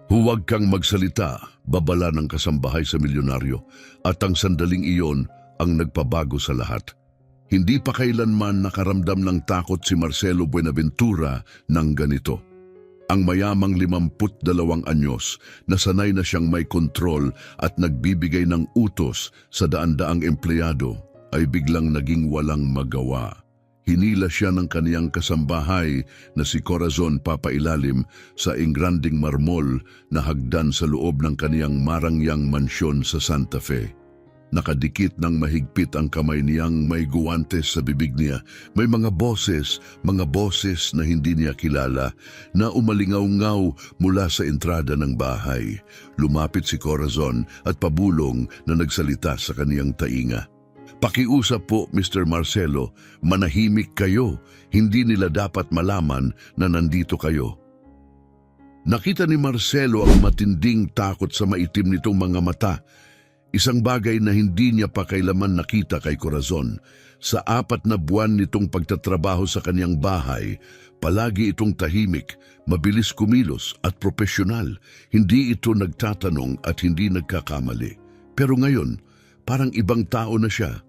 Huwag kang magsalita, babala ng kasambahay sa milyonaryo, at ang sandaling iyon ang nagpabago sa lahat. Hindi pa kailanman nakaramdam ng takot si Marcelo Buenaventura ng ganito. Ang mayamang 52 anyos na sanay na siyang may kontrol at nagbibigay ng utos sa daan-daang empleyado ay biglang naging walang magawa. Hinila siya ng kaniyang kasambahay na si Corazon papailalim sa ingranding marmol na hagdan sa loob ng kaniyang marangyang mansyon sa Santa Fe. Nakadikit ng mahigpit ang kamay niyang may guwantes sa bibig niya. May mga boses na hindi niya kilala na umalingaw-ngaw mula sa entrada ng bahay. Lumapit si Corazon at pabulong na nagsalita sa kaniyang tainga. Pakiusap po, Mr. Marcelo, manahimik kayo. Hindi nila dapat malaman na nandito kayo. Nakita ni Marcelo ang matinding takot sa maitim nitong mga mata. Isang bagay na hindi niya pa kailaman nakita kay Corazon. Sa 4 na buwan nitong pagtatrabaho sa kaniyang bahay, palagi itong tahimik, mabilis kumilos at propesyonal. Hindi ito nagtatanong at hindi nagkakamali. Pero ngayon, parang ibang tao na siya.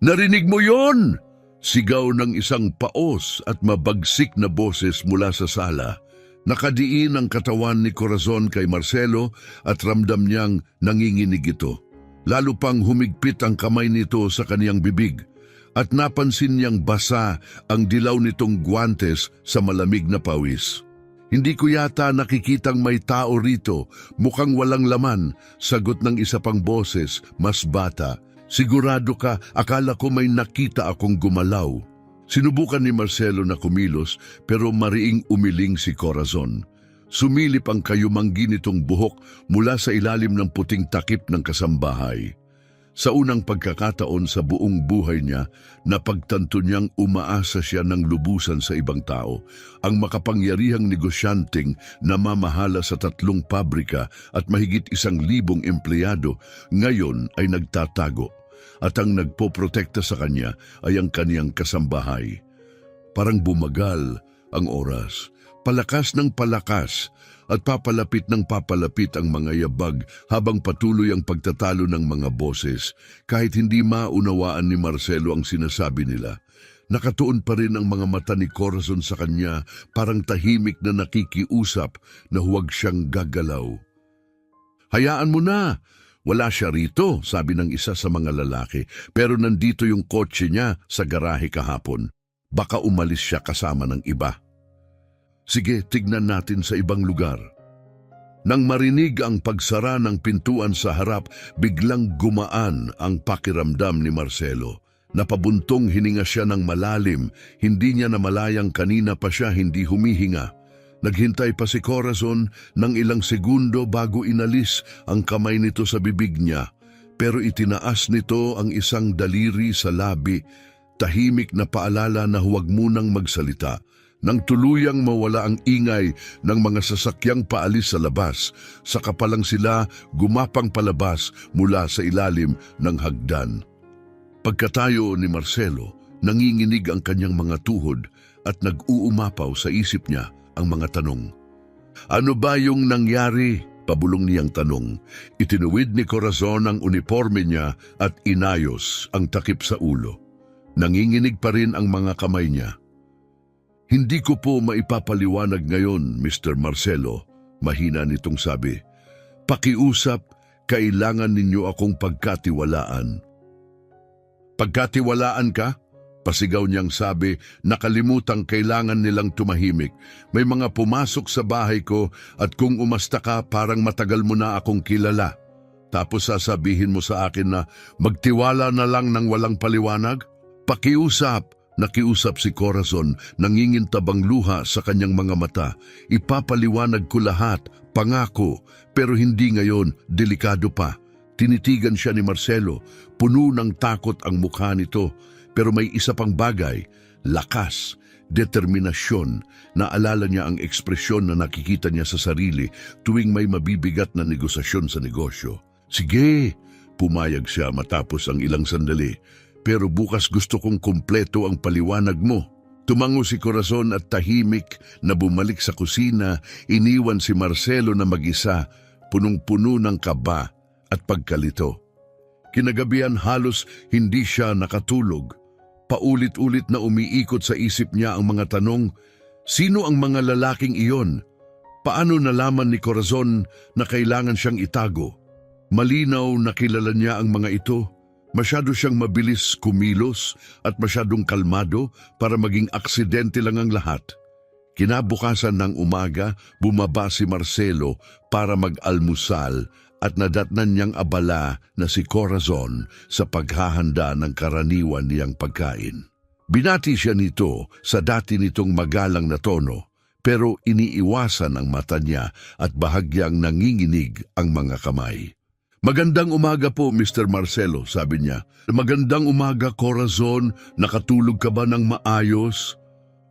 "Narinig mo yon?" Sigaw ng isang paos at mabagsik na boses mula sa sala. Nakadiin ang katawan ni Corazon kay Marcelo at ramdam niyang nanginginig ito. Lalo pang humigpit ang kamay nito sa kaniyang bibig at napansin niyang basa ang dilaw nitong guwantes sa malamig na pawis. "Hindi ko yata nakikitang may tao rito, mukhang walang laman," sagot ng isa pang boses, mas bata. "Sigurado ka, akala ko may nakita akong gumalaw." Sinubukan ni Marcelo na kumilos pero mariing umiling si Corazon. Sumilip ang kayumanggi nitong buhok mula sa ilalim ng puting takip ng kasambahay. Sa unang pagkakataon sa buong buhay niya, napagtanto niyang umaasa siya ng lubusan sa ibang tao. Ang makapangyarihang negosyanteng namamahala sa 3 pabrika at mahigit 1,000 empleyado, ngayon ay nagtatago. At ang nagpoprotekta sa kanya ay ang kaniyang kasambahay. Parang bumagal ang oras. Palakas ng palakas at papalapit ng papalapit ang mga yabag habang patuloy ang pagtatalo ng mga boses. Kahit hindi maunawaan ni Marcelo ang sinasabi nila, nakatuon pa rin ang mga mata ni Corazon sa kanya, parang tahimik na nakikiusap na huwag siyang gagalaw. "Hayaan mo na! Wala siya rito," sabi ng isa sa mga lalaki, "pero nandito yung kotse niya sa garahe kahapon. Baka umalis siya kasama ng iba. Sige, tignan natin sa ibang lugar." Nang marinig ang pagsara ng pintuan sa harap, biglang gumaan ang pakiramdam ni Marcelo. Napabuntong hininga siya ng malalim, hindi niya namalayang kanina pa siya hindi humihinga. Naghintay pa si Corazon ng ilang segundo bago inalis ang kamay nito sa bibig niya, pero itinaas nito ang isang daliri sa labi, tahimik na paalala na huwag munang magsalita. Nang tuluyang mawala ang ingay ng mga sasakyang paalis sa labas, saka pa lang sila gumapang palabas mula sa ilalim ng hagdan. Pagkatayo ni Marcelo, nanginginig ang kanyang mga tuhod at nag-uumapaw sa isip niya ang mga tanong. "Ano ba yung nangyari?" pabulong niyang tanong. Itinuwid ni Corazon ang uniforme niya at inayos ang takip sa ulo. Nanginginig pa rin ang mga kamay niya. "Hindi ko po maipapaliwanag ngayon, Mr. Marcelo," mahina nitong sabi. "Pakiusap, kailangan ninyo akong pagkatiwalaan." "Pagkatiwalaan ka?" pasigaw niyang sabi, nakalimutang kailangan nilang tumahimik. "May mga pumasok sa bahay ko at kung umasta ka parang matagal mo na akong kilala. Tapos sasabihin mo sa akin na magtiwala na lang ng walang paliwanag? Pakiusap." Nakiusap si Corazon, nangingintabang luha sa kanyang mga mata. "Ipapaliwanag ko lahat, pangako, pero hindi ngayon, delikado pa." Tinitigan siya ni Marcelo, puno ng takot ang mukha nito, pero may isa pang bagay, lakas, determinasyon. Naalala niya ang ekspresyon na nakikita niya sa sarili tuwing may mabibigat na negosasyon sa negosyo. "Sige," pumayag siya matapos ang ilang sandali. "Pero bukas gusto kong kumpleto ang paliwanag mo." Tumango si Corazon at tahimik na bumalik sa kusina, iniwan si Marcelo na mag-isa, punong-puno ng kaba at pagkalito. Kinagabihan halos hindi siya nakatulog. Paulit-ulit na umiikot sa isip niya ang mga tanong, sino ang mga lalaking iyon? Paano nalaman ni Corazon na kailangan siyang itago? Malinaw na kilala niya ang mga ito. Masyado siyang mabilis kumilos at masyadong kalmado para maging aksidente lang ang lahat. Kinabukasan ng umaga, bumaba si Marcelo para mag-almusal at nadatnan niyang abala na si Corazon sa paghahanda ng karaniwan niyang pagkain. Binati siya nito sa dati nitong magalang na tono, pero iniiwasan ang mata niya at bahagyang nanginginig ang mga kamay. Magandang umaga po, Mr. Marcelo, sabi niya. Magandang umaga, Corazon. Nakatulog ka ba ng maayos?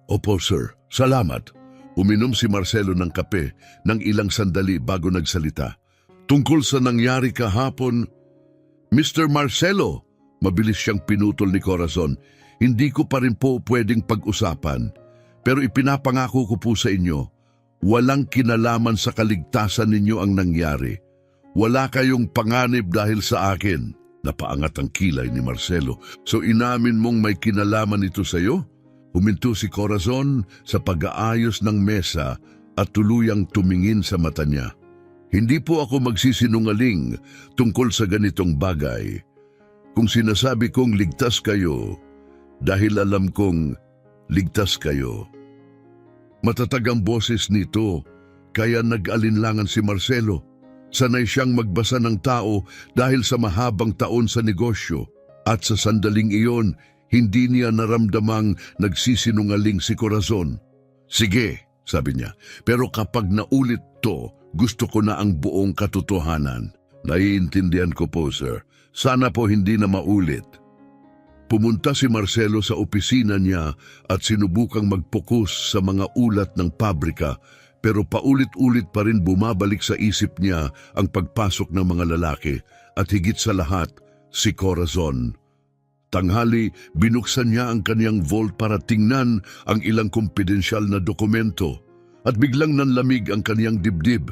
Opo, sir. Salamat. Uminom si Marcelo ng kape ng ilang sandali bago nagsalita. Tungkol sa nangyari kahapon, Mr. Marcelo, mabilis siyang pinutol ni Corazon. Hindi ko pa rin po pwedeng pag-usapan. Pero ipinapangako ko po sa inyo, walang kinalaman sa kaligtasan ninyo ang nangyari. Wala kayong panganib dahil sa akin. Napaangat ang kilay ni Marcelo. So inamin mong may kinalaman ito sa iyo? Huminto si Corazon sa pag-aayos ng mesa at tuluyang tumingin sa mata niya. Hindi po ako magsisinungaling tungkol sa ganitong bagay. Kung sinasabi kong ligtas kayo, dahil alam kong ligtas kayo. Matatag ang boses nito, kaya nag-alinlangan si Marcelo. Sanay siyang magbasa ng tao dahil sa mahabang taon sa negosyo at sa sandaling iyon, hindi niya naramdamang nagsisinungaling si Corazon. Sige, sabi niya, pero kapag naulit to, gusto ko na ang buong katotohanan. Naiintindihan ko po, sir. Sana po hindi na maulit. Pumunta si Marcelo sa opisina niya at sinubukang mag-focus sa mga ulat ng pabrika, pero paulit-ulit pa rin bumabalik sa isip niya ang pagpasok ng mga lalaki at higit sa lahat, si Corazon. Tanghali, binuksan niya ang kaniyang vault para tingnan ang ilang kumpidensyal na dokumento at biglang nanlamig ang kaniyang dibdib.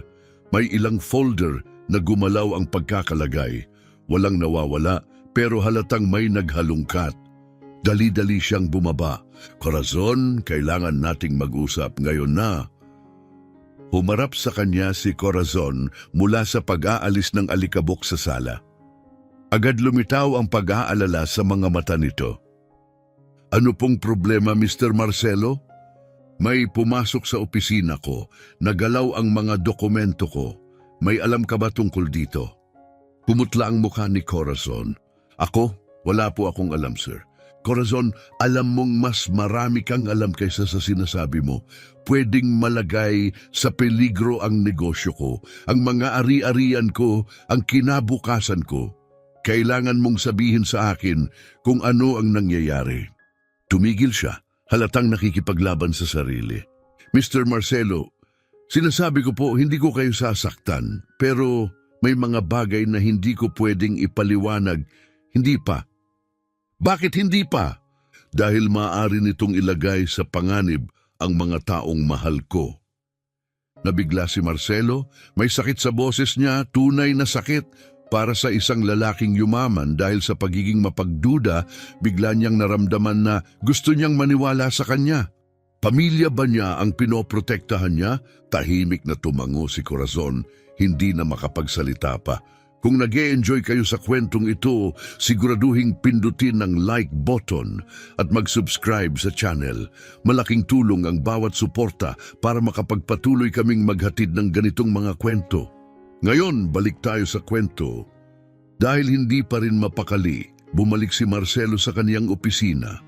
May ilang folder na gumalaw ang pagkakalagay. Walang nawawala pero halatang may naghalungkat. Dali-dali siyang bumaba. Corazon, kailangan nating mag-usap ngayon na. Humarap sa kanya si Corazon mula sa pag-aalis ng alikabok sa sala. Agad lumitaw ang pag-aalala sa mga mata nito. Ano pong problema, Mr. Marcelo? May pumasok sa opisina ko, nagalaw ang mga dokumento ko. May alam ka ba tungkol dito? Pumutla ang mukha ni Corazon. Ako? Wala po akong alam, sir. Corazon, alam mong mas marami kang alam kaysa sa sinasabi mo. Pwedeng malagay sa peligro ang negosyo ko, ang mga ari-arian ko, ang kinabukasan ko. Kailangan mong sabihin sa akin kung ano ang nangyayari. Tumigil siya, halatang nakikipaglaban sa sarili. Mr. Marcelo, sinasabi ko po hindi ko kayo sasaktan, pero may mga bagay na hindi ko pwedeng ipaliwanag. Hindi pa. Bakit hindi pa? Dahil maaari nitong ilagay sa panganib ang mga taong mahal ko. Nabigla si Marcelo, may sakit sa boses niya, tunay na sakit. Para sa isang lalaking yumaman dahil sa pagiging mapagduda, bigla niyang naramdaman na gusto niyang maniwala sa kanya. Pamilya ba niya ang pinoprotektahan niya? Tahimik na tumango si Corazon, hindi na makapagsalita pa. Kung nag-e-enjoy kayo sa kwentong ito, siguraduhing pindutin ang like button at mag-subscribe sa channel. Malaking tulong ang bawat suporta para makapagpatuloy kaming maghatid ng ganitong mga kwento. Ngayon, balik tayo sa kwento. Dahil hindi pa rin mapakali, bumalik si Marcelo sa kaniyang opisina.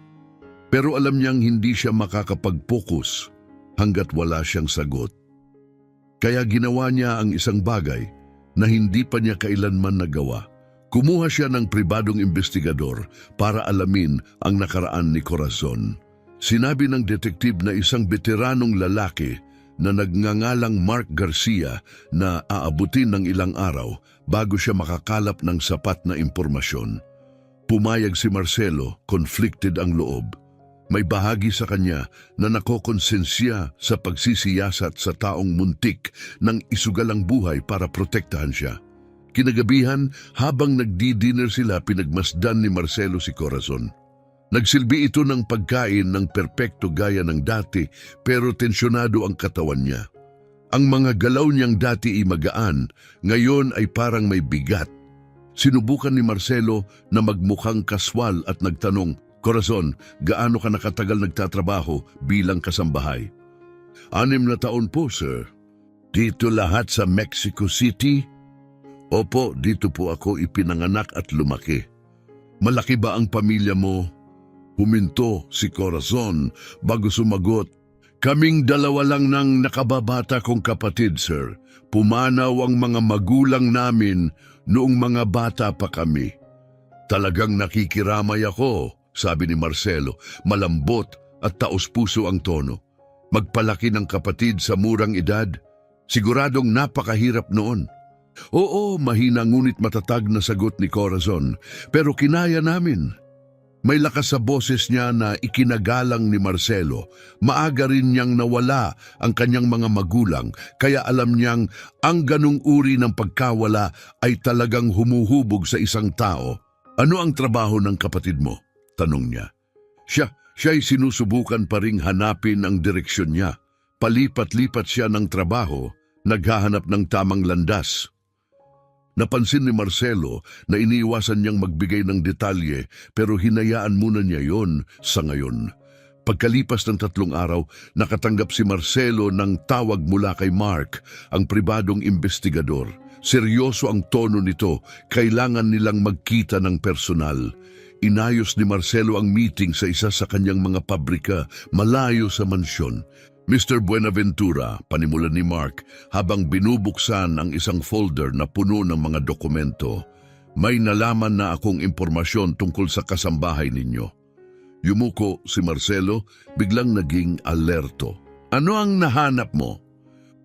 Pero alam niyang hindi siya makakapag-focus hanggat wala siyang sagot. Kaya ginawa niya ang isang bagay na hindi pa niya kailanman nagawa. Kumuha siya ng pribadong investigador para alamin ang nakaraan ni Corazon. Sinabi ng detektive na isang veteranong lalaki na nagngangalang Mark Garcia na aabutin ng ilang araw bago siya makakalap ng sapat na impormasyon. Pumayag si Marcelo, conflicted ang loob. May bahagi sa kanya na nakokonsensya sa pagsisiyasat sa taong muntik ng isugalang buhay para protektahan siya. Kinagabihan, habang nagdi-dinner sila, pinagmasdan ni Marcelo si Corazon. Nagsilbi ito ng pagkain ng perpekto gaya ng dati, pero tensyonado ang katawan niya. Ang mga galaw niyang dati ay magaan, ngayon ay parang may bigat. Sinubukan ni Marcelo na magmukhang kaswal at nagtanong, "Corazon, gaano ka nakatagal nagtatrabaho bilang kasambahay?" 6 na taon po, sir." "Dito lahat sa Mexico City?" "Opo, dito po ako ipinanganak at lumaki." "Malaki ba ang pamilya mo?" Huminto si Corazon bago sumagot, "Kaming 2 lang ng nakababata kong kapatid, sir. Pumanaw ang mga magulang namin noong mga bata pa kami." "Talagang nakikiramay ako," sabi ni Marcelo, malambot at taos-puso ang tono. Magpalaki ng kapatid sa murang edad, siguradong napakahirap noon. "Oo," mahina ngunit matatag na sagot ni Corazon, "pero kinaya namin." May lakas sa boses niya na ikinagalang ni Marcelo. Maaga rin niyang nawala ang kanyang mga magulang, kaya alam niyang ang ganung uri ng pagkawala ay talagang humuhubog sa isang tao. "Ano ang trabaho ng kapatid mo?" tanong niya. Siya'y sinusubukan pa ring hanapin ang direksyon niya. Palipat-lipat siya ng trabaho, naghahanap ng tamang landas. Napansin ni Marcelo na iniiwasan niyang magbigay ng detalye, pero hinayaan muna niya yon sa ngayon. Pagkalipas ng 3 araw, nakatanggap si Marcelo ng tawag mula kay Mark, ang pribadong investigador. Seryoso ang tono nito, kailangan nilang magkita ng personal. Inayos ni Marcelo ang meeting sa isa sa kanyang mga pabrika malayo sa mansyon. "Mr. Buenaventura," panimulan ni Mark habang binubuksan ang isang folder na puno ng mga dokumento, "may nalaman na akong impormasyon tungkol sa kasambahay ninyo." Yumuko si Marcelo, biglang naging alerto. "Ano ang nahanap mo?"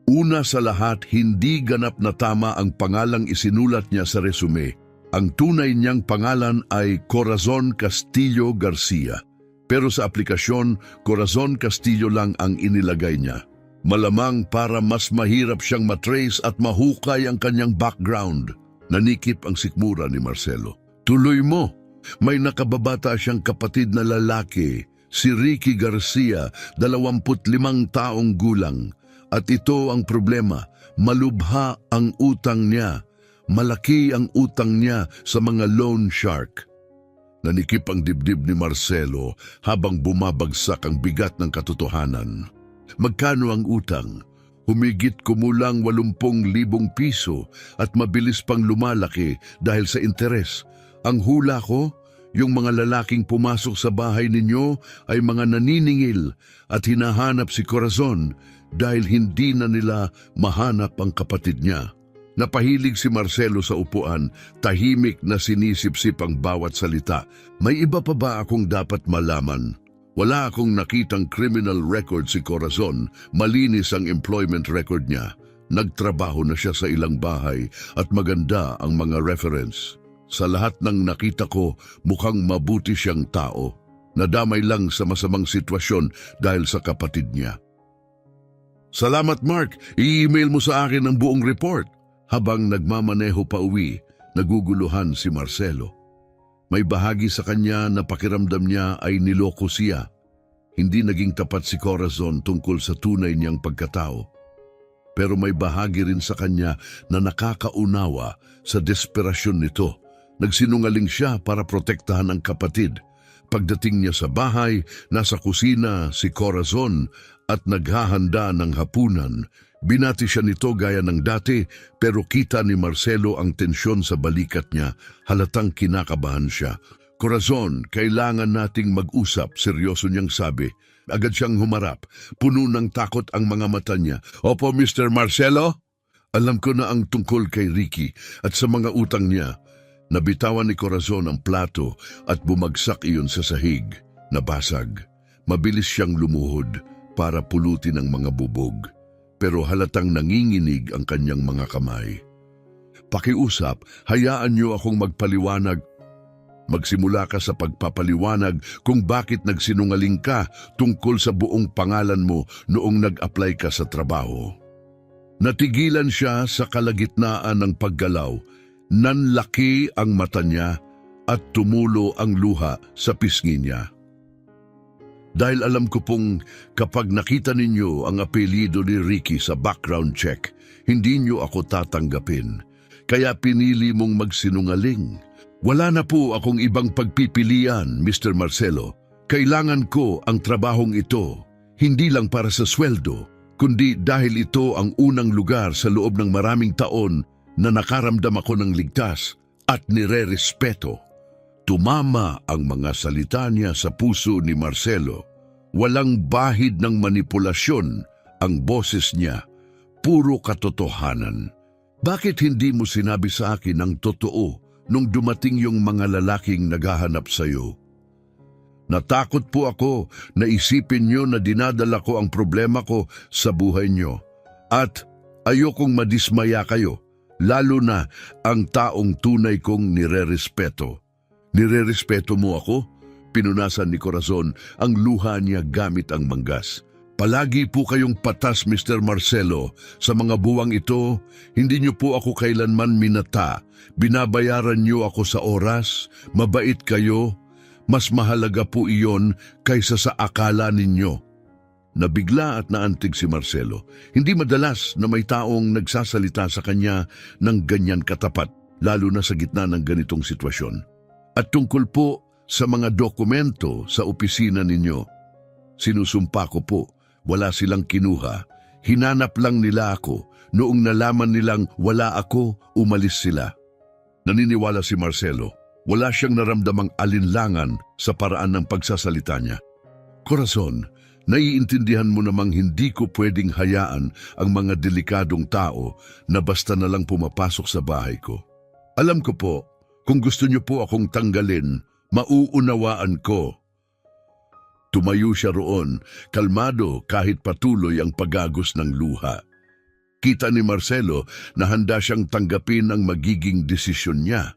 Una sa lahat, hindi ganap na tama ang pangalang isinulat niya sa resume. Ang tunay niyang pangalan ay Corazon Castillo Garcia. Pero sa aplikasyon, Corazon Castillo lang ang inilagay niya. Malamang para mas mahirap siyang matrace at mahukay ang kanyang background. Nanikip ang sikmura ni Marcelo. "Tuloy mo! May nakababata siyang kapatid na lalaki, si Ricky Garcia, 25 taong gulang. At ito ang problema, malubha ang utang niya. Malaki ang utang niya sa mga loan shark." Nanikip ang dibdib ni Marcelo habang bumabagsak ang bigat ng katotohanan. Magkano ang utang? Humigit kumulang 80,000 piso at mabilis pang lumalaki dahil sa interes. Ang hula ko, yung mga lalaking pumasok sa bahay ninyo ay mga naniningil at hinahanap si Corazon dahil hindi na nila mahanap ang kapatid niya. Napahilig si Marcelo sa upuan, tahimik na sinisip-sip ang bawat salita. "May iba pa ba akong dapat malaman?" "Wala akong nakitang criminal record si Corazon, malinis ang employment record niya. Nagtrabaho na siya sa ilang bahay at maganda ang mga reference. Sa lahat ng nakita ko, mukhang mabuti siyang tao. Nadamay lang sa masamang sitwasyon dahil sa kapatid niya." "Salamat, Mark. I-email mo sa akin ang buong report." Habang nagmamaneho pa uwi, naguguluhan si Marcelo. May bahagi sa kanya na pakiramdam niya ay niloko siya. Hindi naging tapat si Corazon tungkol sa tunay niyang pagkatao. Pero may bahagi rin sa kanya na nakakaunawa sa desperasyon nito. Nagsinungaling siya para protektahan ang kapatid. Pagdating niya sa bahay, nasa kusina si Corazon at naghahanda ng hapunan. Binati siya nito gaya ng dati, pero kita ni Marcelo ang tensyon sa balikat niya. Halatang kinakabahan siya. "Corazon, kailangan nating mag-usap," seryoso niyang sabi. Agad siyang humarap. Puno ng takot ang mga mata niya. "Opo, Mr. Marcelo?" "Alam ko na ang tungkol kay Ricky at sa mga utang niya." Nabitawan ni Corazon ang plato at bumagsak iyon sa sahig. Nabasag. Mabilis siyang lumuhod para pulutin ang mga bubog. Pero halatang nanginginig ang kanyang mga kamay. "Pakiusap, hayaan niyo akong magpaliwanag." Magsimula ka sa pagpapaliwanag kung bakit nagsinungaling ka tungkol sa buong pangalan mo noong nag-apply ka sa trabaho. Natigilan siya sa kalagitnaan ng paggalaw. Nanlaki ang mata niya at tumulo ang luha sa pisngi niya. Dahil alam ko pong kapag nakita ninyo ang apelyido ni Ricky sa background check, hindi niyo ako tatanggapin. Kaya pinili mong magsinungaling. Wala na po akong ibang pagpipilian, Mr. Marcelo. Kailangan ko ang trabahong ito, hindi lang para sa sweldo, kundi dahil ito ang unang lugar sa loob ng maraming taon na nakaramdam ako ng ligtas at nire-respeto. Tumama ang mga salita niya sa puso ni Marcelo. Walang bahid ng manipulasyon ang boses niya, puro katotohanan. Bakit hindi mo sinabi sa akin ang totoo nung dumating yung mga lalaking naghahanap sa'yo? Natakot po ako na isipin niyo na dinadala ko ang problema ko sa buhay niyo. At ayokong madismaya kayo, lalo na ang taong tunay kong nirerespeto. Nirerespeto mo ako? Pinunasan ni Corazon ang luha niya gamit ang manggas. Palagi po kayong patas, Mr. Marcelo. Sa mga buwang ito, hindi niyo po ako kailanman minata. Binabayaran niyo ako sa oras, mabait kayo. Mas mahalaga po iyon kaysa sa akala ninyo. Nabigla at naantig si Marcelo. Hindi madalas na may taong nagsasalita sa kanya ng ganyan katapat, lalo na sa gitna ng ganitong sitwasyon. At tungkol po sa mga dokumento sa opisina ninyo, sinusumpa ko po, wala silang kinuha. Hinanap lang nila ako. Noong nalaman nilang wala ako, umalis sila. Naniniwala si Marcelo. Wala siyang naramdamang alinlangan sa paraan ng pagsasalita niya. Corazon, naiintindihan mo namang hindi ko pwedeng hayaan ang mga delikadong tao na basta na lang pumapasok sa bahay ko. Alam ko po, kung gusto niyo po akong tanggalin, mauunawaan ko. Tumayo siya roon, kalmado kahit patuloy ang pagagos ng luha. Kita ni Marcelo na handa siyang tanggapin ang magiging desisyon niya.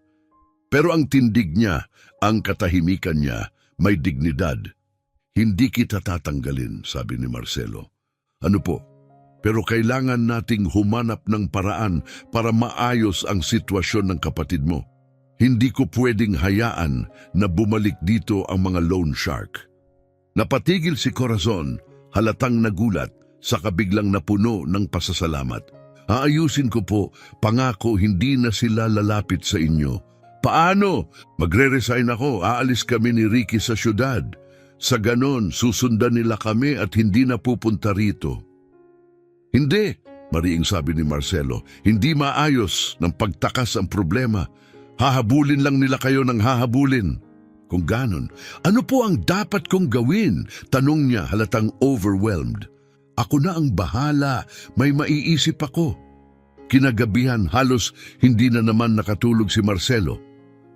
Pero ang tindig niya, ang katahimikan niya, may dignidad. Hindi kita tatanggalin, sabi ni Marcelo. Ano po? Pero kailangan nating humanap ng paraan para maayos ang sitwasyon ng kapatid mo. Hindi ko pwedeng hayaan na bumalik dito ang mga loan shark. Napatigil si Corazon, halatang nagulat, sa kabiglang napuno ng pasasalamat. Aayusin ko po, pangako hindi na sila lalapit sa inyo. Paano? Magre-resign ako, aalis kami ni Ricky sa syudad. Sa ganon, susundan nila kami at hindi na pupunta rito. Hindi, mariing sabi ni Marcelo, hindi maayos ng pagtakas ang problema. Hahabulin lang nila kayo ng hahabulin. Kung ganon, ano po ang dapat kong gawin? Tanong niya halatang overwhelmed. Ako na ang bahala, may maiisip ako. Kinagabihan halos hindi na naman nakatulog si Marcelo.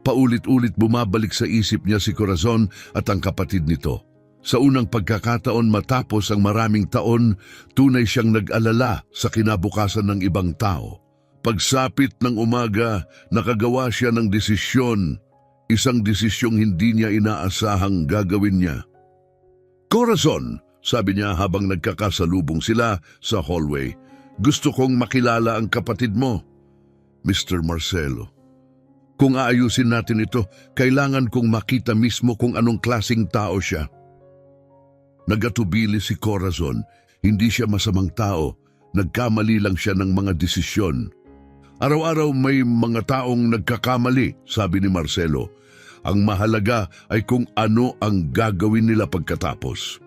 Paulit-ulit bumabalik sa isip niya si Corazon at ang kapatid nito. Sa unang pagkakataon matapos ang maraming taon, tunay siyang nag-alala sa kinabukasan ng ibang tao. Pagsapit ng umaga, nakagawa siya ng desisyon. Isang desisyong hindi niya inaasahang gagawin niya. Corazon, sabi niya habang nagkakasalubong sila sa hallway, gusto kong makilala ang kapatid mo, Mr. Marcelo. Kung aayusin natin ito, kailangan kong makita mismo kung anong klasing tao siya. Nagatubili si Corazon, hindi siya masamang tao, nagkamali lang siya ng mga desisyon. Araw-araw may mga taong nagkakamali, sabi ni Marcelo. Ang mahalaga ay kung ano ang gagawin nila pagkatapos.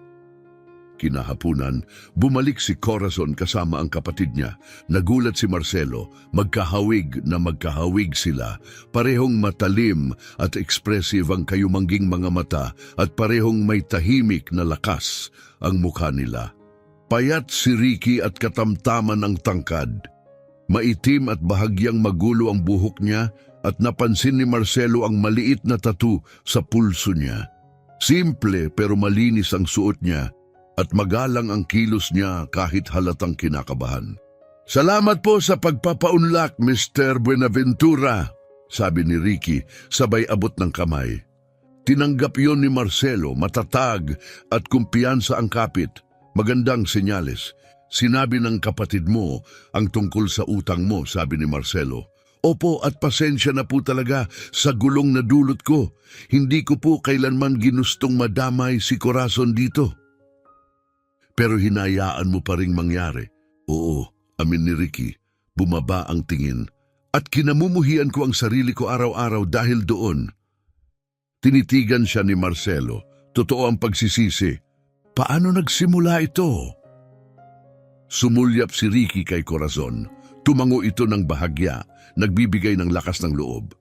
Kinahapunan, bumalik si Corazon kasama ang kapatid niya. Nagulat si Marcelo, magkahawig sila. Parehong matalim at expressive ang kayumangging mga mata at parehong may tahimik na lakas ang mukha nila. Payat si Ricky at katamtaman ang tangkad. Maitim at bahagyang magulo ang buhok niya at napansin ni Marcelo ang maliit na tattoo sa pulso niya. Simple pero malinis ang suot niya at magalang ang kilos niya kahit halatang kinakabahan. Salamat po sa pagpapaunlak, Mr. Buenaventura. sabi ni Ricky, sabay abot ng kamay. Tinanggap yon ni Marcelo, matatag at kumpiyansa ang kapit. Magandang senyales. Sinabi ng kapatid mo ang tungkol sa utang mo, sabi ni Marcelo. Opo, at pasensya na po talaga sa gulong na dulot ko. Hindi ko po kailanman ginustong madamay si Corazon dito. Pero hinayaan mo pa ring mangyari. Oo, amin ni Ricky. Bumaba ang tingin. At kinamumuhian ko ang sarili ko araw-araw dahil doon. Tinitigan siya ni Marcelo. Totoo ang pagsisisi. Paano nagsimula ito? Sumulyap si Ricky kay Corazon. Tumango ito ng bahagya, nagbibigay ng lakas ng loob.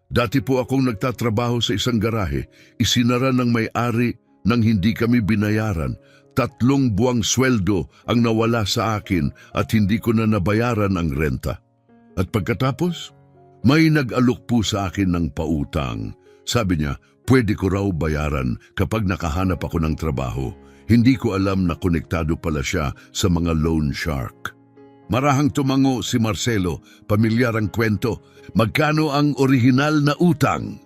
Dati po akong nagtatrabaho sa isang garahe. Isinara ng may-ari nang hindi kami binayaran. 3 buwang sweldo ang nawala sa akin at hindi ko na nabayaran ang renta. At pagkatapos, may nag-alok po sa akin ng pautang. Sabi niya, pwede ko raw bayaran kapag nakahanap ako ng trabaho. Hindi ko alam na konektado pala siya sa mga loan shark. Marahang tumango si Marcelo, pamilyar ang kwento. Magkano ang orihinal na utang?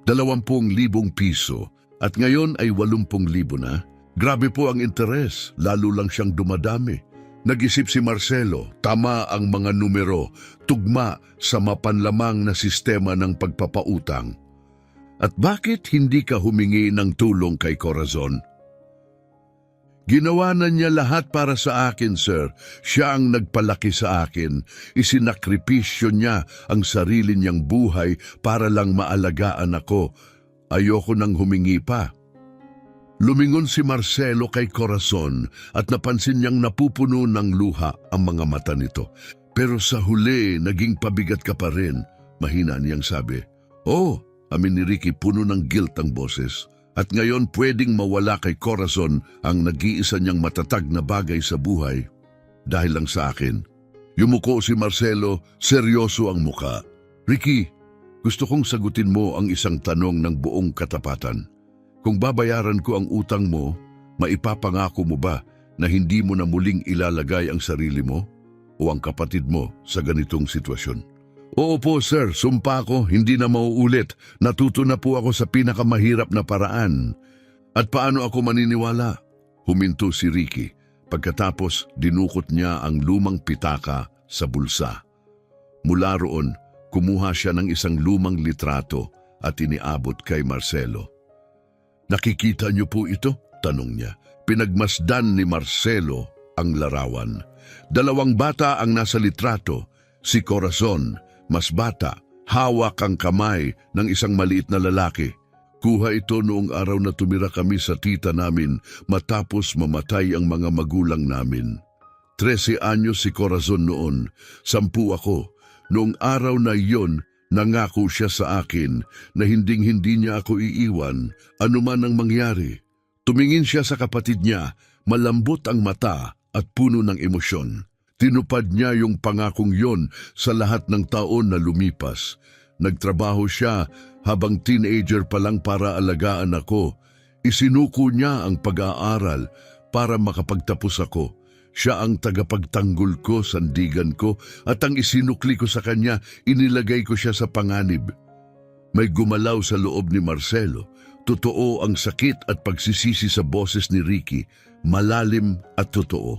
20,000 piso at ngayon ay 80,000 na. Grabe po ang interes, lalo lang siyang dumadami. Nag-isip si Marcelo, tama ang mga numero, tugma sa mapanlamang na sistema ng pagpapautang. At bakit hindi ka humingi ng tulong kay Corazon? Ginawa na niya lahat para sa akin, sir. Siya ang nagpalaki sa akin. Isinakripisyo niya ang sarili niyang buhay para lang maalagaan ako. Ayoko nang humingi pa. Lumingon si Marcelo kay Corazon at napansin niyang napupuno ng luha ang mga mata nito. Pero sa huli, naging pabigat ka pa rin. Mahina niyang sabi. Oh, amin ni Ricky, puno ng guilt ang boses. At ngayon pwedeng mawala kay Corazon ang nag-iisa niyang matatag na bagay sa buhay. Dahil lang sa akin. Yumuko si Marcelo, seryoso ang muka. Ricky, gusto kong sagutin mo ang isang tanong ng buong katapatan. Kung babayaran ko ang utang mo, maipapangako mo ba na hindi mo na muling ilalagay ang sarili mo o ang kapatid mo sa ganitong sitwasyon? Oo po sir, sumpa ko, hindi na mauulit. Natuto na po ako sa pinakamahirap na paraan. At paano ako maniniwala? Huminto si Ricky. Pagkatapos, dinukot niya ang lumang pitaka sa bulsa. Mula roon, kumuha siya ng isang lumang litrato at iniabot kay Marcelo. Nakikita niyo po ito? Tanong niya. Pinagmasdan ni Marcelo ang larawan. 2 bata ang nasa litrato, si Corazon, mas bata, hawak ang kamay ng isang maliit na lalaki. Kuha ito noong araw na tumira kami sa tita namin matapos mamatay ang mga magulang namin. 13 anyos si Corazon noon, 10 ako. Noong araw na iyon, nangako siya sa akin na hinding-hindi niya ako iiwan, anuman ang mangyari. Tumingin siya sa kapatid niya, malambot ang mata at puno ng emosyon. Tinupad niya yung pangakong yon sa lahat ng taon na lumipas. Nagtrabaho siya habang teenager pa lang para alagaan ako. Isinuko niya ang pag-aaral para makapagtapos ako. Siya ang tagapagtanggol ko, sandigan ko, at ang isinukli ko sa kanya, inilagay ko siya sa panganib. May gumalaw sa loob ni Marcelo. Totoo ang sakit at pagsisisi sa boses ni Ricky, malalim at totoo.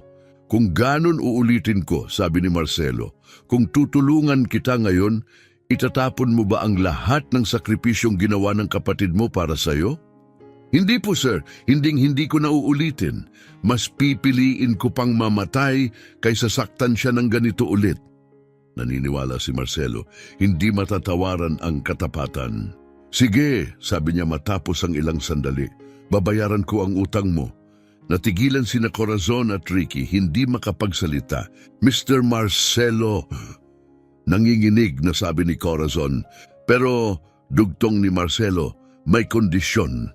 Kung ganon uulitin ko, sabi ni Marcelo, kung tutulungan kita ngayon, itatapon mo ba ang lahat ng sakripisyong ginawa ng kapatid mo para sa'yo? Hindi po sir, hindi ko na uulitin. Mas pipiliin ko pang mamatay kaysa saktan siya ng ganito ulit. Naniniwala si Marcelo, hindi matatawaran ang katapatan. Sige, sabi niya matapos ang ilang sandali, babayaran ko ang utang mo. Natigilan sina Corazon at Ricky, hindi makapagsalita. Mr. Marcelo, nanginginig na sabi ni Corazon. Pero dugtong ni Marcelo, may kondisyon.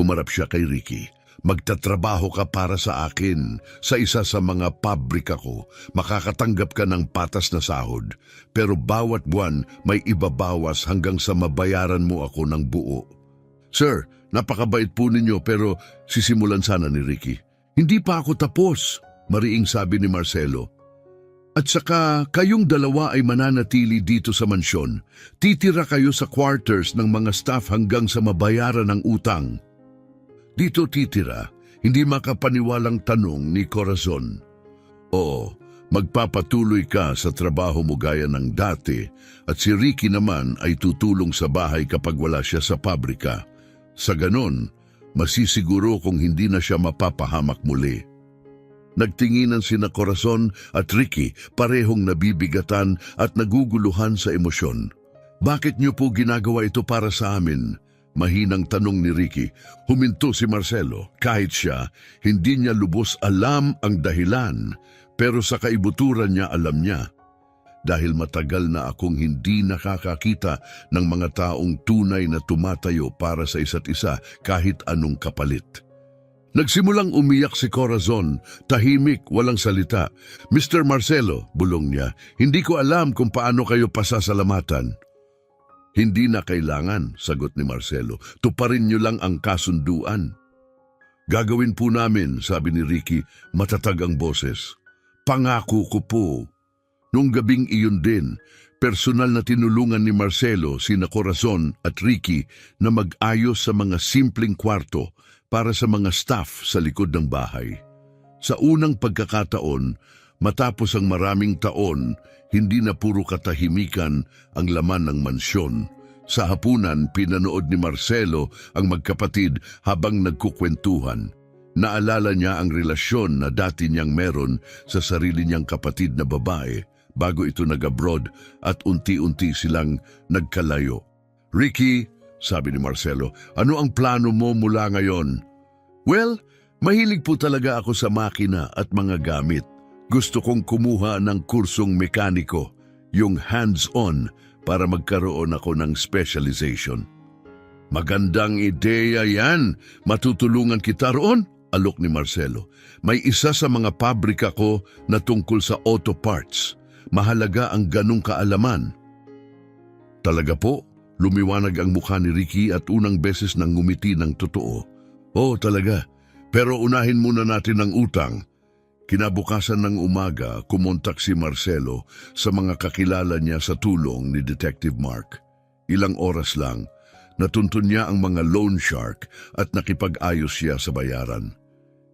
Humarap siya kay Ricky. Magtatrabaho ka para sa akin sa isa sa mga pabrika ko. Makakatanggap ka ng patas na sahod. Pero bawat buwan may ibabawas hanggang sa mabayaran mo ako ng buo. Sir, napakabait po ninyo pero sisimulan sana ni Ricky. Hindi pa ako tapos, mariing sabi ni Marcelo. At saka kayong dalawa ay mananatili dito sa mansyon. Titira kayo sa quarters ng mga staff hanggang sa mabayaran ang utang. Dito titira, hindi makapaniwalang tanong ni Corazon. Oo, magpapatuloy ka sa trabaho mo gaya ng dati at si Ricky naman ay tutulong sa bahay kapag wala siya sa pabrika. Sa ganon, masisiguro kung hindi na siya mapapahamak muli. Nagtinginan sina Corazon at Ricky, parehong nabibigatan at naguguluhan sa emosyon. Bakit niyo po ginagawa ito para sa amin? Mahinang tanong ni Ricky. Huminto si Marcelo. Kahit siya, hindi niya lubos alam ang dahilan, pero sa kaibuturan niya alam niya. Dahil matagal na akong hindi nakakakita ng mga taong tunay na tumatayo para sa isa't isa kahit anong kapalit. Nagsimulang umiyak si Corazon, tahimik, walang salita. Mr. Marcelo, bulong niya, hindi ko alam kung paano kayo pasasalamatan. Hindi na kailangan, sagot ni Marcelo. Tuparin niyo lang ang kasunduan. Gagawin po namin, sabi ni Ricky, matatag ang boses. Pangako ko po. Nung gabing iyon din, personal na tinulungan ni Marcelo sina Corazon at Ricky na mag-ayos sa mga simpleng kwarto para sa mga staff sa likod ng bahay. Sa unang pagkakataon, matapos ang maraming taon, hindi na puro katahimikan ang laman ng mansyon. Sa hapunan, pinanood ni Marcelo ang magkapatid habang nagkukwentuhan. Naalala niya ang relasyon na dati niyang meron sa sarili niyang kapatid na babae bago ito nag-abroad at unti-unti silang nagkalayo. Ricky, sabi ni Marcelo, ano ang plano mo mula ngayon? Well, mahilig po talaga ako sa makina at mga gamit. Gusto kong kumuha ng kursong mekaniko, yung hands-on, para magkaroon ako ng specialization. Magandang ideya yan. Matutulungan kita roon? Alok ni Marcelo. May isa sa mga pabrika ko na tungkol sa auto parts. Mahalaga ang ganong kaalaman. Talaga po? Lumiwanag ang mukha ni Ricky at unang beses nang ngumiti ng totoo. Oo, talaga. Pero unahin muna natin ang utang. Kinabukasan ng umaga, kumontak si Marcelo sa mga kakilala niya sa tulong ni Detective Mark. Ilang oras lang, natuntun niya ang mga loan shark at nakipag-ayos siya sa bayaran.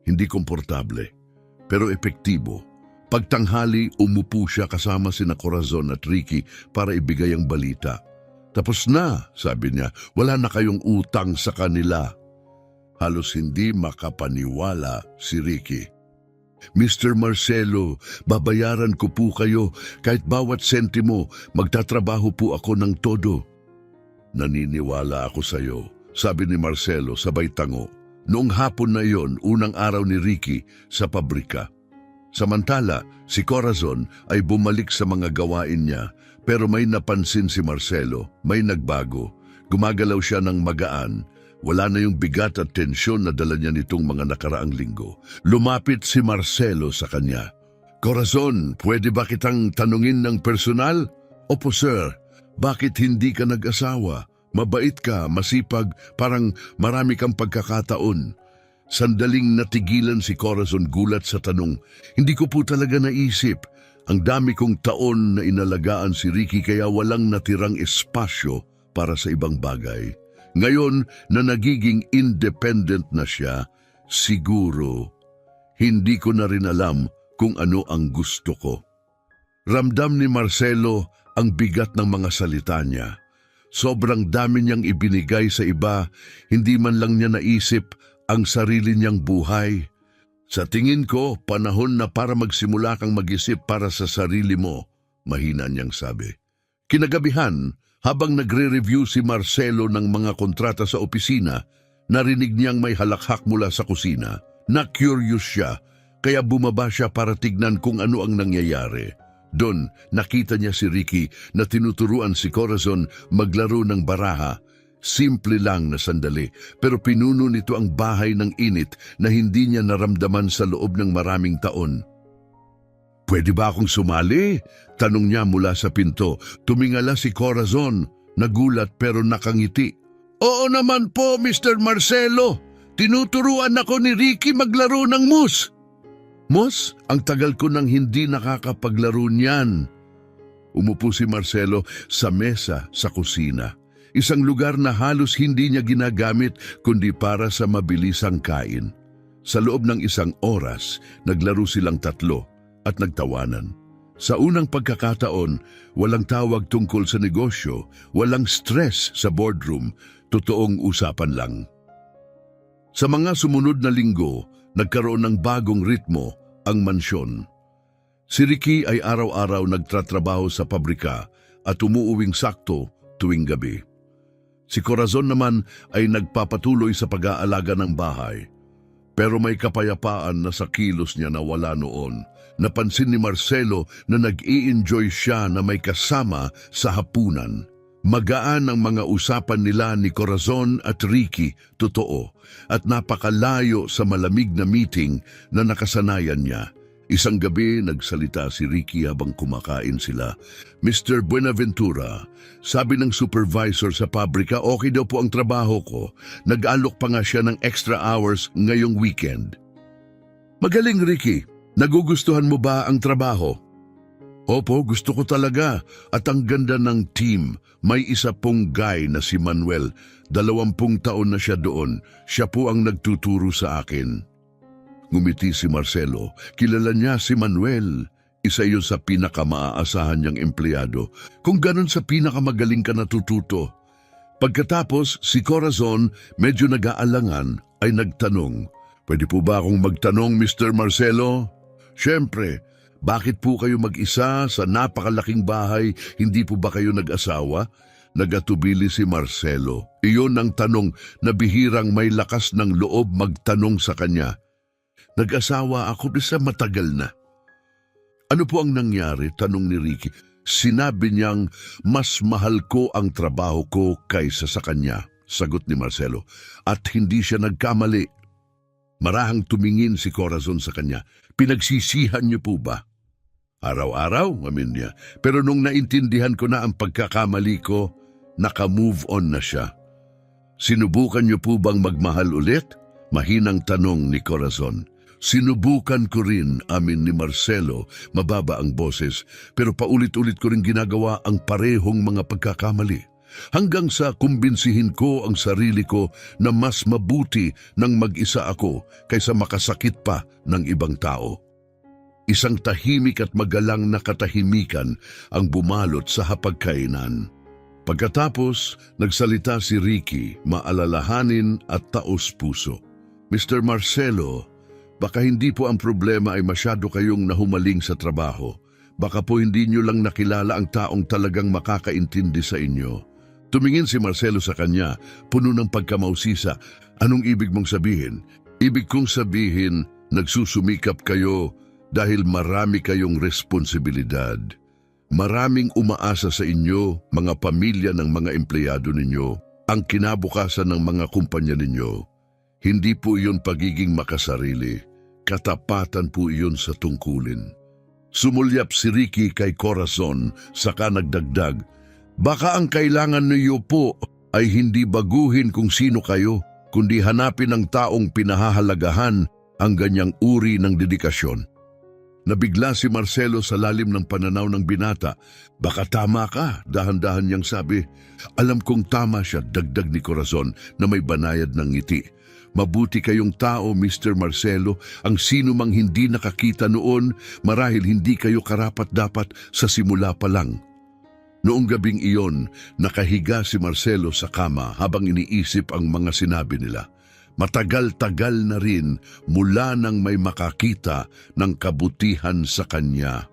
Hindi komportable, pero epektibo. Pagtanghali, umupo siya kasama sina Corazon at Ricky para ibigay ang balita. Tapos na, sabi niya, wala na kayong utang sa kanila. Halos hindi makapaniwala si Ricky. Mr. Marcelo, babayaran ko po kayo kahit bawat sentimo, magtatrabaho po ako ng todo. Naniniwala ako sa iyo, sabi ni Marcelo sabay tango. Noong hapon na yon, unang araw ni Ricky sa pabrika. Samantala, si Corazon ay bumalik sa mga gawain niya. Pero may napansin si Marcelo, may nagbago. Gumagalaw siya ng magaan. Wala na yung bigat at tensyon na dala niya nitong mga nakaraang linggo. Lumapit si Marcelo sa kanya. Corazon, pwede ba kitang tanungin ng personal? Opo sir, bakit hindi ka nag-asawa? Mabait ka, masipag, parang marami kang pagkakataon. Sandaling natigilan si Corazon gulat sa tanong. Hindi ko po talaga naisip. Ang dami kong taon na inalagaan si Ricky kaya walang natirang espasyo para sa ibang bagay. Ngayon na nagiging independent na siya, siguro, hindi ko na rin alam kung ano ang gusto ko. Ramdam ni Marcelo ang bigat ng mga salita niya. Sobrang dami niyang ibinigay sa iba, hindi man lang niya naisip ang sarili niyang buhay. Sa tingin ko, panahon na para magsimula kang mag-isip para sa sarili mo, mahina niyang sabi. Kinagabihan, habang nagre-review si Marcelo ng mga kontrata sa opisina, narinig niyang may halakhak mula sa kusina. Na-curious siya, kaya bumaba siya para tignan kung ano ang nangyayari. Doon, nakita niya si Ricky na tinuturuan si Corazon maglaro ng baraha. Simple lang na sandali, pero pinuno nito ang bahay ng init na hindi niya naramdaman sa loob ng maraming taon. Pwede ba akong sumali? Tanong niya mula sa pinto. Tumingala si Corazon, nagulat pero nakangiti. Oo naman po, Mr. Marcelo. Tinuturuan ako ni Ricky maglaro ng mus. Mos, ang tagal ko nang hindi nakakapaglaro niyan. Umupo si Marcelo sa mesa sa kusina. Isang lugar na halos hindi niya ginagamit kundi para sa mabilisang kain. Sa loob ng isang oras, naglaro silang tatlo at nagtawanan. Sa unang pagkakataon, walang tawag tungkol sa negosyo, walang stress sa boardroom, totoong usapan lang. Sa mga sumunod na linggo, nagkaroon ng bagong ritmo ang mansyon. Si Ricky ay araw-araw nagtatrabaho sa pabrika at umuuwing sakto tuwing gabi. Si Corazon naman ay nagpapatuloy sa pag-aalaga ng bahay. Pero may kapayapaan na sa kilos niya na wala noon. Napansin ni Marcelo na nag-i-enjoy siya na may kasama sa hapunan. Magaan ang mga usapan nila ni Corazon at Ricky, totoo, at napakalayo sa malamig na meeting na nakasanayan niya. Isang gabi, nagsalita si Ricky habang kumakain sila. Mr. Buenaventura, sabi ng supervisor sa pabrika, okay daw po ang trabaho ko. Nag-alok pa nga siya ng extra hours ngayong weekend. Magaling, Ricky. Nagugustuhan mo ba ang trabaho? Opo, gusto ko talaga. At ang ganda ng team. May isa pong guy na si Manuel. 20 taon na siya doon. Siya po ang nagtuturo sa akin. Ngumiti si Marcelo. Kilala niya si Manuel. Isa yun sa pinakamaaasahan niyang empleyado. Kung ganun sa pinakamagaling ka natututo. Pagkatapos, si Corazon, medyo nag-aalangan, ay nagtanong, "Pwede po ba akong magtanong, Mr. Marcelo?" "Siyempre, bakit po kayo mag-isa sa napakalaking bahay? Hindi po ba kayo nag-asawa?" Nagatubili si Marcelo. Iyon ang tanong na bihirang may lakas ng loob magtanong sa kanya. "Nag-asawa ako bisa matagal na." "Ano po ang nangyari?" tanong ni Ricky. "Sinabi niyang mas mahal ko ang trabaho ko kaysa sa kanya," sagot ni Marcelo. "At hindi siya nagkamali." Marahang tumingin si Corazon sa kanya. "Pinagsisihan niyo po ba?" "Araw-araw," amin niya. "Pero nung naintindihan ko na ang pagkakamali ko, naka-move on na siya." "Sinubukan niyo po bang magmahal ulit?" Mahinang tanong ni Corazon. "Sinubukan ko rin," amin ni Marcelo, mababa ang boses, "pero paulit-ulit ko rin ginagawa ang parehong mga pagkakamali. Hanggang sa kumbinsihin ko ang sarili ko na mas mabuti nang mag-isa ako kaysa makasakit pa ng ibang tao." Isang tahimik at magalang na katahimikan ang bumalot sa hapagkainan. Pagkatapos, nagsalita si Ricky, maalalahanin at taos-puso. "Mr. Marcelo, baka hindi po ang problema ay masyado kayong nahumaling sa trabaho. Baka po hindi nyo lang nakilala ang taong talagang makakaintindi sa inyo." Tumingin si Marcelo sa kanya, puno ng pagkamausisa. "Anong ibig mong sabihin?" "Ibig kong sabihin, nagsusumikap kayo dahil marami kayong responsibilidad. Maraming umaasa sa inyo, mga pamilya ng mga empleyado ninyo, ang kinabukasan ng mga kumpanya ninyo. Hindi po iyon pagiging makasarili. Katapatan po iyon sa tungkulin." Sumulyap si Ricky kay Corazon, saka nagdagdag, "Baka ang kailangan niyo po ay hindi baguhin kung sino kayo, kundi hanapin ang taong pinahahalagahan ang ganyang uri ng dedikasyon." Nabigla si Marcelo sa lalim ng pananaw ng binata. "Baka tama ka," dahan-dahan niyang sabi. "Alam kong tama siya," dagdag ni Corazon na may banayad ng ngiti. "Mabuti kayong tao, Mr. Marcelo. Ang sino mang hindi nakakita noon, marahil hindi kayo karapat-dapat sa simula pa lang." Noong gabing iyon, nakahiga si Marcelo sa kama habang iniisip ang mga sinabi nila. Matagal-tagal na rin mula nang may makakita ng kabutihan sa kanya,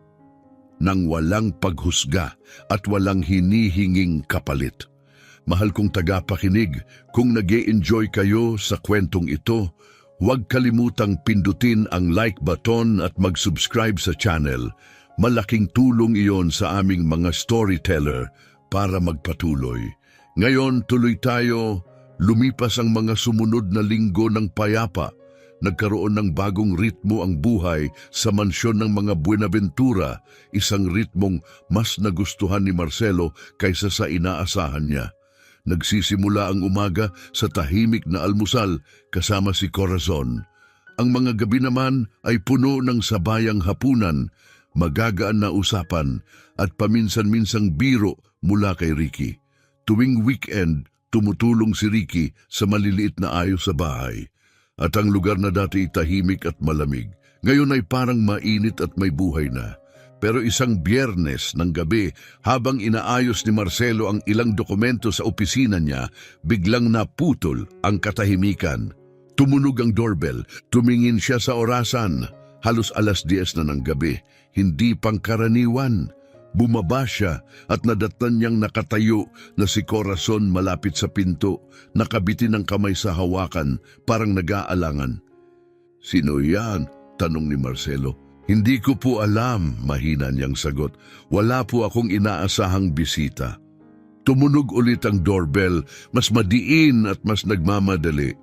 nang walang paghusga at walang hinihinging kapalit. Mahal kong tagapakinig, kung nag-e-enjoy kayo sa kwentong ito, huwag kalimutang pindutin ang like button at mag-subscribe sa channel. Malaking tulong iyon sa aming mga storyteller para magpatuloy. Ngayon, tuloy tayo. Lumipas ang mga sumunod na linggo ng payapa. Nagkaroon ng bagong ritmo ang buhay sa mansyon ng mga Buenaventura, isang ritmong mas nagustuhan ni Marcelo kaysa sa inaasahan niya. Nagsisimula ang umaga sa tahimik na almusal kasama si Corazon. Ang mga gabi naman ay puno ng sabayang hapunan, magagaan na usapan at paminsan-minsang biro mula kay Ricky. Tuwing weekend, tumutulong si Ricky sa maliliit na ayos sa bahay. At ang lugar na dati tahimik at malamig, ngayon ay parang mainit at may buhay na. Pero isang Biyernes ng gabi, habang inaayos ni Marcelo ang ilang dokumento sa opisina niya, biglang naputol ang katahimikan. Tumunog ang doorbell, tumingin siya sa orasan. Halos 10:00 na ng gabi, hindi pangkaraniwan. Bumaba siya at nadatnan niyang nakatayo na si Corazon malapit sa pinto, nakabitin ng kamay sa hawakan, parang nag-aalangan. "Sino yan?" tanong ni Marcelo. "Hindi ko po alam," mahina niyang sagot. "Wala po akong inaasahang bisita." Tumunog ulit ang doorbell, mas madiin at mas nagmamadali.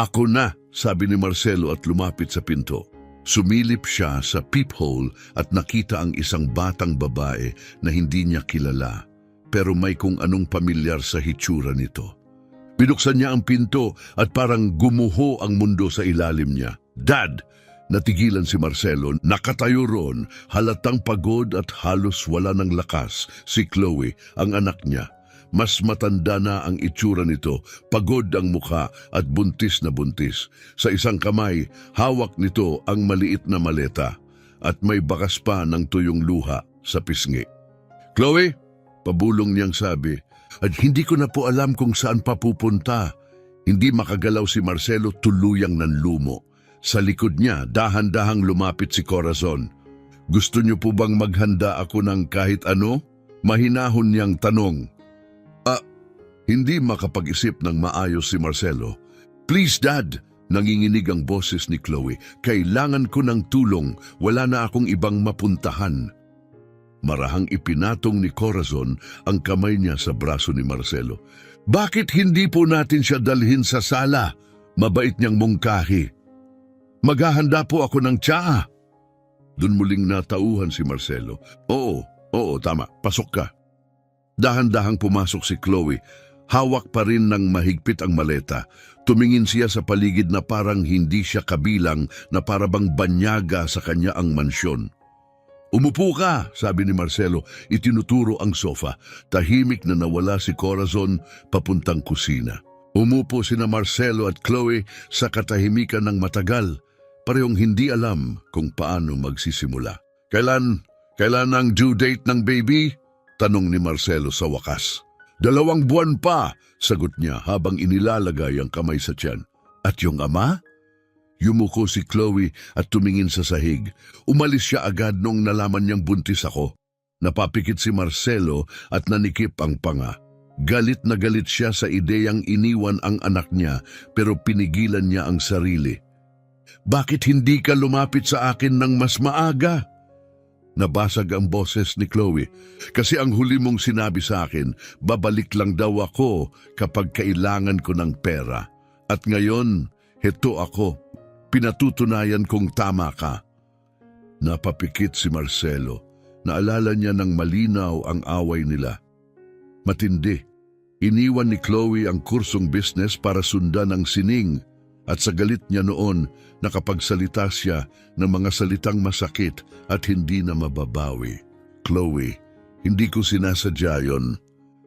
"Ako na," sabi ni Marcelo at lumapit sa pinto. Sumilip siya sa peephole at nakita ang isang batang babae na hindi niya kilala, pero may kung anong pamilyar sa hitsura nito. Binuksan niya ang pinto at parang gumuho ang mundo sa ilalim niya. "Dad!" Natigilan si Marcelo, nakatayo roon, halatang pagod at halos wala ng lakas. Si Chloe, ang anak niya. Mas matanda na ang itsura nito, pagod ang mukha at buntis na buntis. Sa isang kamay, hawak nito ang maliit na maleta at may bakas pa ng tuyong luha sa pisngi. "Chloe," pabulong niyang sabi, "at hindi ko na po alam kung saan pa pupunta." Hindi makagalaw si Marcelo, tuluyang nanlumo. Sa likod niya, dahan-dahang lumapit si Corazon. "Gusto niyo po bang maghanda ako ng kahit ano?" Mahinahon niyang tanong. Hindi makapag-isip ng maayos si Marcelo. "Please, Dad," nanginginig ang boses ni Chloe. "Kailangan ko ng tulong. Wala na akong ibang mapuntahan." Marahang ipinatong ni Corazon ang kamay niya sa braso ni Marcelo. "Bakit hindi po natin siya dalhin sa sala?" Mabait niyang mungkahi. "Maghahanda po ako ng tsaa." Doon muling natauhan si Marcelo. Oo, tama. Pasok ka." Dahan-dahang pumasok si Chloe. Hawak pa rin ng mahigpit ang maleta. Tumingin siya sa paligid na parang hindi siya kabilang, na parabang banyaga sa kanya ang mansyon. "Umupo ka," sabi ni Marcelo. Itinuturo ang sofa. Tahimik na nawala si Corazon papuntang kusina. Umupo sina Marcelo at Chloe sa katahimikan ng matagal. Parehong hindi alam kung paano magsisimula. Kailan ang due date ng baby?" tanong ni Marcelo sa wakas. 2 buwan pa," sagot niya habang inilalagay ang kamay sa tiyan. "At yung ama?" Yumuko si Chloe at tumingin sa sahig. Umalis siya agad nung nalaman niyang buntis ako. Napapikit si Marcelo at nanikip ang panga. Galit na galit siya sa ideyang iniwan ang anak niya, pero pinigilan niya ang sarili. "Bakit hindi ka lumapit sa akin ng mas maaga?" Nabasag ang boses ni Chloe. "Kasi ang huli mong sinabi sa akin, babalik lang daw ako kapag kailangan ko ng pera. At ngayon, heto ako. Pinatutunayan kong tama ka." Napapikit si Marcelo. Naalala niya ng malinaw ang away nila. Matindi. Iniwan ni Chloe ang kursong business para sundan ang sining. At sa galit niya noon, nakapagsalita siya ng mga salitang masakit at hindi na mababawi. "Chloe, hindi ko sinasadya yon.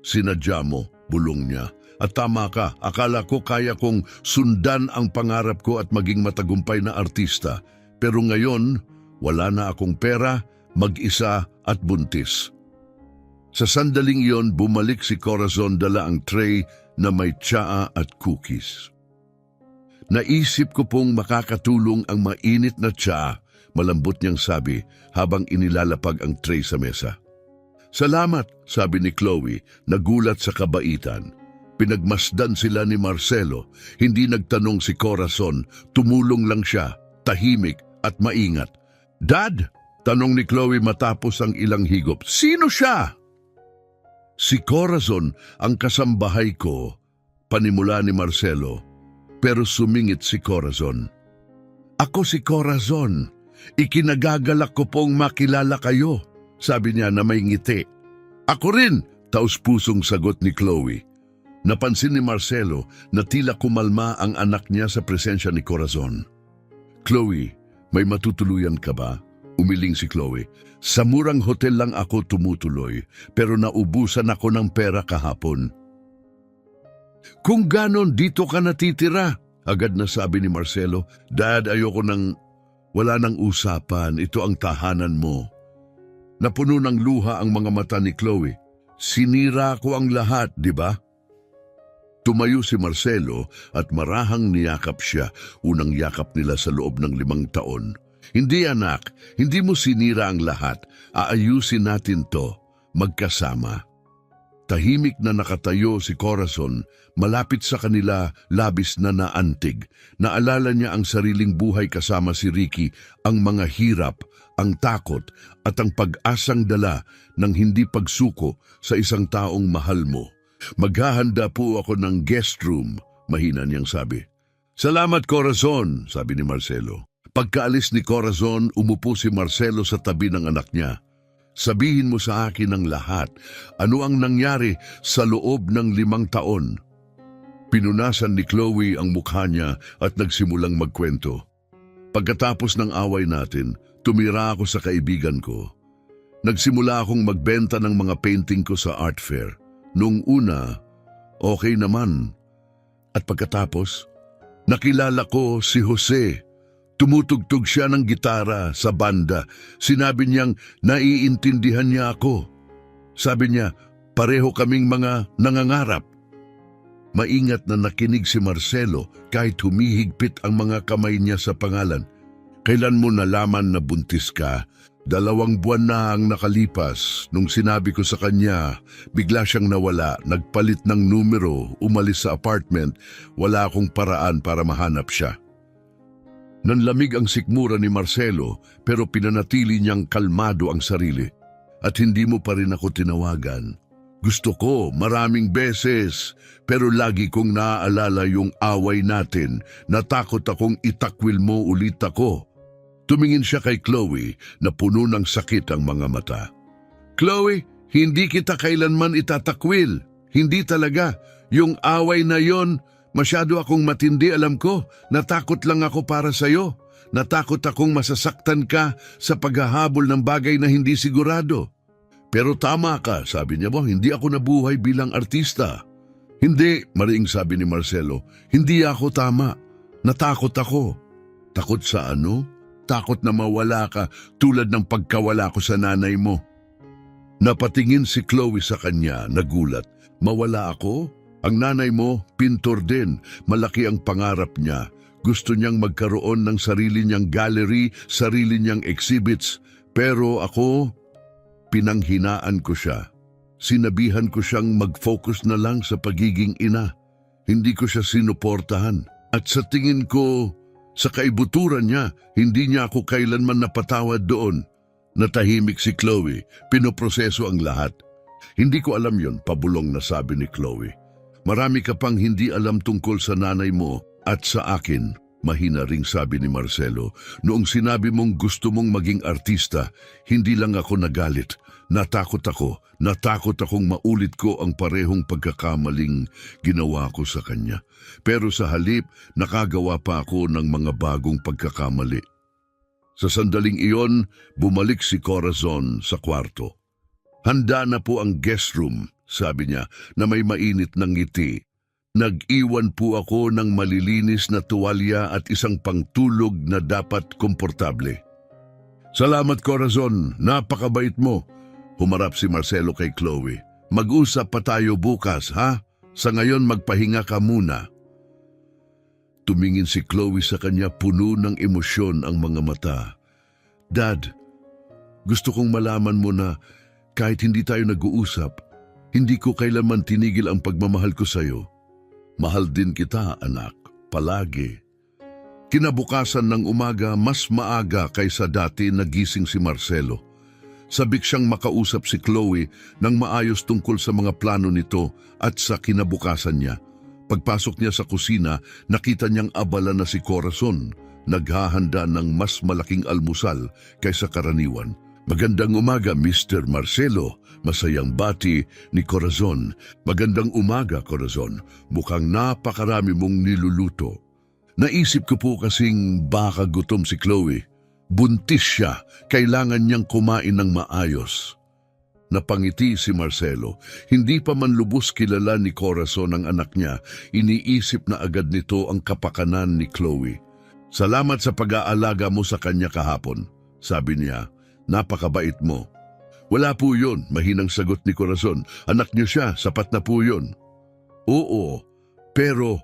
Sinadya mo," bulong niya. "At tama ka, akala ko kaya kong sundan ang pangarap ko at maging matagumpay na artista. Pero ngayon, wala na akong pera, mag-isa at buntis." Sa sandaling iyon, bumalik si Corazon, dala ang tray na may tsaa at cookies. "Naisip ko pong makakatulong ang mainit na tsaa," malambot niyang sabi habang inilalapag ang tray sa mesa. "Salamat," sabi ni Chloe, nagulat sa kabaitan. Pinagmasdan sila ni Marcelo. Hindi nagtanong si Corazon, tumulong lang siya, tahimik at maingat. "Dad?" tanong ni Chloe matapos ang ilang higop. "Sino siya?" "Si Corazon, ang kasambahay ko," panimula ni Marcelo. Pero sumingit si Corazon. "Ako si Corazon. Ikinagagalak ko pong makilala kayo," sabi niya na may ngiti. "Ako rin," taus-pusong sagot ni Chloe. Napansin ni Marcelo na tila kumalma ang anak niya sa presensya ni Corazon. Chloe, may matutuluyan ka ba? Umiling si Chloe. Sa murang hotel lang ako tumutuloy, pero naubusan ako ng pera kahapon. Kung ganon, dito ka natitira. Agad na sabi ni Marcelo, Dad, ayoko nang, wala nang usapan, ito ang tahanan mo. Napuno ng luha ang mga mata ni Chloe. Sinira ko ang lahat, di ba? Tumayo si Marcelo at marahang niyakap siya, unang yakap nila sa loob ng 5 taon. Hindi anak, hindi mo sinira ang lahat. Aayusin natin to, magkasama. Tahimik na nakatayo si Corazon, malapit sa kanila, labis na naantig. Naalala niya ang sariling buhay kasama si Ricky, ang mga hirap, ang takot at ang pag-asang dala ng hindi pagsuko sa isang taong mahal mo. Maghahanda po ako ng guest room, mahina niyang sabi. Salamat Corazon, sabi ni Marcelo. Pagkaalis ni Corazon, umupo si Marcelo sa tabi ng anak niya. Sabihin mo sa akin ang lahat. Ano ang nangyari sa loob ng 5 taon? Pinunasan ni Chloe ang mukha niya at nagsimulang magkwento. Pagkatapos ng away natin, tumira ako sa kaibigan ko. Nagsimula akong magbenta ng mga painting ko sa art fair. Noong una, okay naman. At pagkatapos, nakilala ko si Jose. Tumutugtog siya ng gitara sa banda. Sinabi niyang naiintindihan niya ako. Sabi niya, pareho kaming mga nangangarap. Maingat na nakinig si Marcelo kahit humihigpit ang mga kamay niya sa pangalan. Kailan mo nalaman na buntis ka? 2 buwan na ang nakalipas. Nung sinabi ko sa kanya, bigla siyang nawala, nagpalit ng numero, umalis sa apartment. Wala akong paraan para mahanap siya. Nanlamig ang sikmura ni Marcelo pero pinanatili niyang kalmado ang sarili. At hindi mo pa rin ako tinawagan. Gusto ko maraming beses pero lagi kong naaalala yung away natin. Natakot akong itakwil mo ulit ako. Tumingin siya kay Chloe na puno ng sakit ang mga mata. Chloe, hindi kita kailanman itatakwil. Hindi talaga. Yung away na yon, masyado akong matindi, alam ko. Natakot lang ako para sa'yo. Natakot akong masasaktan ka sa paghahabol ng bagay na hindi sigurado. Pero tama ka, sabi niya mo, hindi ako nabuhay bilang artista. Hindi, mariing sabi ni Marcelo, hindi ako tama. Natakot ako. Takot sa ano? Takot na mawala ka tulad ng pagkawala ko sa nanay mo. Napatingin si Chloe sa kanya, nagulat. Mawala ako? Ang nanay mo, pintor din. Malaki ang pangarap niya. Gusto niyang magkaroon ng sarili niyang gallery, sarili niyang exhibits. Pero ako, pinanghinaan ko siya. Sinabihan ko siyang mag-focus na lang sa pagiging ina. Hindi ko siya sinuportahan. At sa tingin ko, sa kaibuturan niya, hindi niya ako kailanman napatawad doon. Natahimik si Chloe, pinoproseso ang lahat. Hindi ko alam yon, pabulong na sabi ni Chloe. Marami ka pang hindi alam tungkol sa nanay mo at sa akin, mahina ring sabi ni Marcelo. Noong sinabi mong gusto mong maging artista, hindi lang ako nagalit. Natakot akong maulit ko ang parehong pagkakamaling ginawa ko sa kanya. Pero sa halip, nakagawa pa ako ng mga bagong pagkakamali. Sa sandaling iyon, bumalik si Corazon sa kwarto. Handa na po ang guest room, sabi niya, na may mainit ng ngiti. Nag-iwan po ako ng malilinis na tuwalya at isang pangtulog na dapat komportable. Salamat Corazon, napakabait mo. Humarap si Marcelo kay Chloe. Mag-usap pa tayo bukas, ha? Sa ngayon magpahinga ka muna. Tumingin si Chloe sa kanya, puno ng emosyon ang mga mata. Dad, gusto kong malaman mo na kahit hindi tayo nag-uusap, hindi ko kailanman tinigil ang pagmamahal ko sa'yo. Mahal din kita, anak, palagi. Kinabukasan ng umaga, mas maaga kaysa dati nagising si Marcelo. Sabik siyang makausap si Chloe ng maayos tungkol sa mga plano nito at sa kinabukasan niya. Pagpasok niya sa kusina, nakita niyang abala na si Corazon, naghahanda ng mas malaking almusal kaysa karaniwan. Magandang umaga, Mr. Marcelo. Masayang bati ni Corazon. Magandang umaga, Corazon. Mukhang napakarami mong niluluto. Naisip ko po kasing baka gutom si Chloe. Buntis siya, kailangan niyang kumain ng maayos. Napangiti si Marcelo. Hindi pa man lubos kilala ni Corazon ang anak niya, iniisip na agad nito ang kapakanan ni Chloe. Salamat sa pag-aalaga mo sa kanya kahapon, sabi niya. Napakabait mo. Wala po yun, mahinang sagot ni Corazon. Anak niyo siya, sapat na po yun. Oo, pero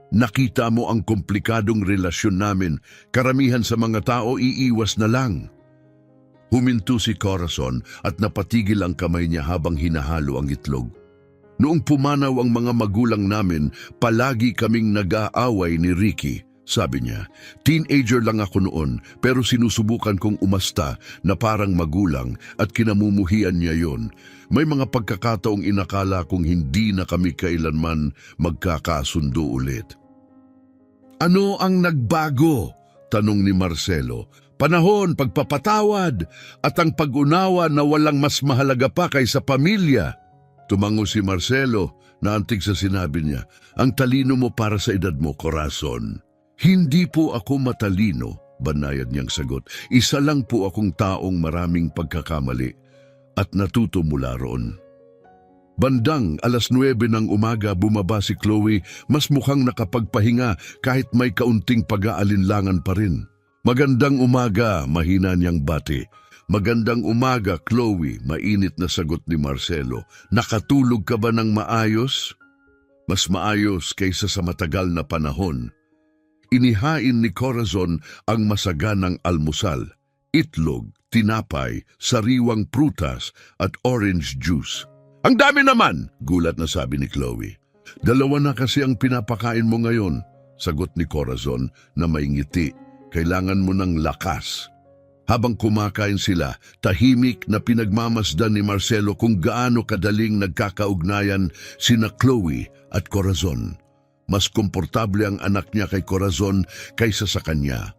nakita mo ang komplikadong relasyon namin. Karamihan sa mga tao iiwas na lang. Huminto si Corazon at napatigil ang kamay niya habang hinahalo ang itlog. Noong pumanaw ang mga magulang namin, palagi kaming nag-aaway ni Ricky. Sabi niya, teenager lang ako noon pero sinusubukan kong umasta na parang magulang at kinamumuhian niya yon. May mga pagkakataong inakala kong hindi na kami kailanman magkakasundo ulit. Ano ang nagbago? Tanong ni Marcelo. Panahon, pagpapatawad at ang pag-unawa na walang mas mahalaga pa kaysa pamilya. Tumango si Marcelo na antig sa sinabi niya, ang talino mo para sa edad mo, Corazon. Hindi po ako matalino, banayad niyang sagot. Isa lang po akong taong maraming pagkakamali at natuto mula roon. Bandang 9:00 ng umaga bumaba si Chloe, mas mukhang nakapagpahinga kahit may kaunting pag-aalinlangan pa rin. Magandang umaga, mahina niyang bati. Magandang umaga, Chloe, mainit na sagot ni Marcelo. Nakatulog ka ba ng maayos? Mas maayos kaysa sa matagal na panahon. Inihain ni Corazon ang masaganang almusal, itlog, tinapay, sariwang prutas at orange juice. Ang dami naman, gulat na sabi ni Chloe. Dalawa na kasi ang pinapakain mo ngayon, sagot ni Corazon na may ngiti. Kailangan mo ng lakas. Habang kumakain sila, tahimik na pinagmamasdan ni Marcelo kung gaano kadaling nagkakaugnayan sina Chloe at Corazon. Mas komportable ang anak niya kay Corazon kaysa sa kanya.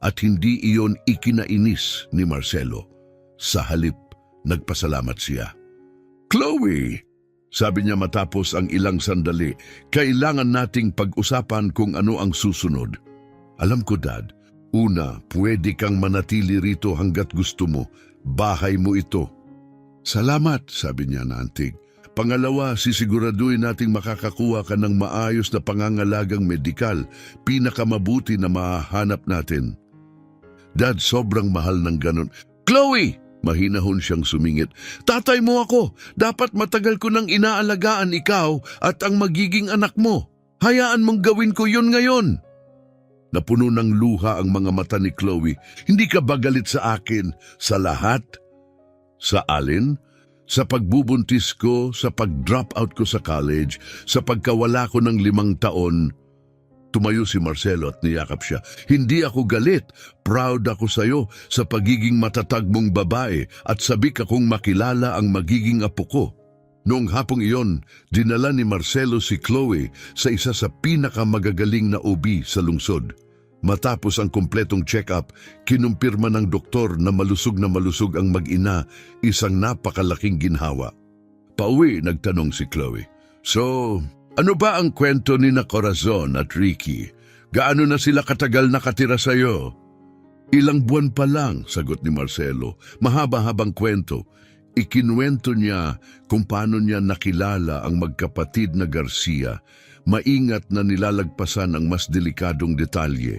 At hindi iyon ikinainis ni Marcelo. Sa halip, nagpasalamat siya. Chloe, sabi niya matapos ang ilang sandali, kailangan nating pag-usapan kung ano ang susunod. Alam ko, Dad, una, pwede kang manatili rito hanggat gusto mo. Bahay mo ito. Salamat, sabi niya na antig. Pangalawa, sisiguraduhin nating makakakuha ka ng maayos na pangangalagang medikal, pinakamabuti na mahanap natin. Dad, sobrang mahal ng ganon. Chloe! Mahinahon siyang sumingit. Tatay mo ako! Dapat matagal ko nang inaalagaan ikaw at ang magiging anak mo. Hayaan mong gawin ko yun ngayon. Napuno ng luha ang mga mata ni Chloe. Hindi ka ba galit sa akin? Sa lahat? Sa alin? Sa pagbubuntis ko, sa pag-drop out ko sa college, sa pagkawala ko ng 5 taon. Tumayo si Marcelo at niyakap siya. Hindi ako galit. Proud ako sa iyo sa pagiging matatag mong babae at sabik akong makilala ang magiging apo ko. Noong hapong iyon, dinala ni Marcelo si Chloe sa isa sa pinakamagagaling na OB sa lungsod. Matapos ang kumpletong check-up, kinumpirma ng doktor na malusog ang mag-ina, isang napakalaking ginhawa. Pauwi, nagtanong si Chloe. So, ano ba ang kwento ni na Corazon at Ricky? Gaano na sila katagal nakatira sa'yo? Ilang buwan pa lang, sagot ni Marcelo. Mahaba-habang kwento. Ikinuwento niya kung paano niya nakilala ang magkapatid na Garcia. Maingat na nilalagpasan ang mas delikadong detalye.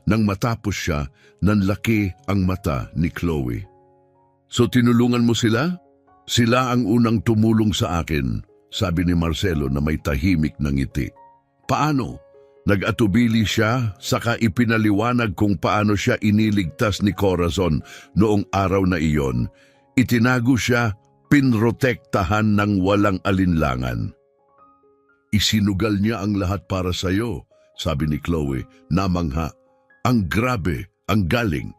Nang matapos siya, nanlaki ang mata ni Chloe. So tinulungan mo sila? Sila ang unang tumulong sa akin, sabi ni Marcelo na may tahimik na ngiti. Paano? Nag-atubili siya, saka ipinaliwanag kung paano siya iniligtas ni Corazon noong araw na iyon. Itinago siya, pinrotektahan ng walang alinlangan. Isinugal niya ang lahat para sa'yo, sabi ni Chloe, namangha. Ang grabe, ang galing.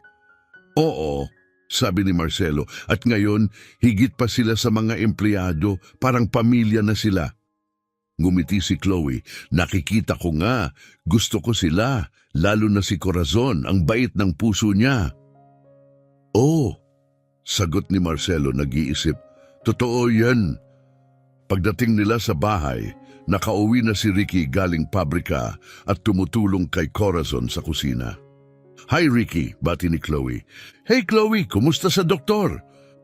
Oo, sabi ni Marcelo, at ngayon higit pa sila sa mga empleyado, parang pamilya na sila. Ngumiti si Chloe, nakikita ko nga, gusto ko sila, lalo na si Corazon, ang bait ng puso niya. Oh, sagot ni Marcelo nag-iisip, totoo yan. Pagdating nila sa bahay, Nakauwi na si Ricky galing pabrika at tumutulong kay Corazon sa kusina. Hi Ricky, bati ni Chloe. Hey Chloe, kumusta sa doktor?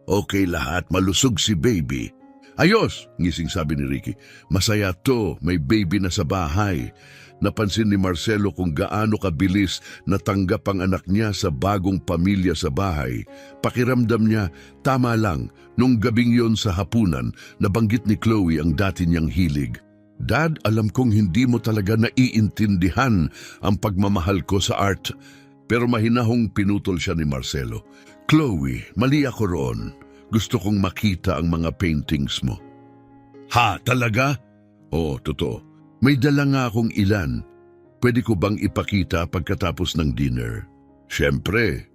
Okay lahat, malusog si baby. Ayos, ngising sabi ni Ricky. Masaya to, may baby na sa bahay. Napansin ni Marcelo kung gaano kabilis natanggap ang anak niya sa bagong pamilya sa bahay. Pakiramdam niya, tama lang, nung gabing yon sa hapunan, nabanggit ni Chloe ang dati niyang hilig. Dad, alam kong hindi mo talaga naiintindihan ang pagmamahal ko sa art. Pero mahinahong pinutol siya ni Marcelo. Chloe, mali ako roon. Gusto kong makita ang mga paintings mo. Ha, talaga? Oo, totoo. May dala nga akong ilan. Pwede ko bang ipakita pagkatapos ng dinner? Siyempre.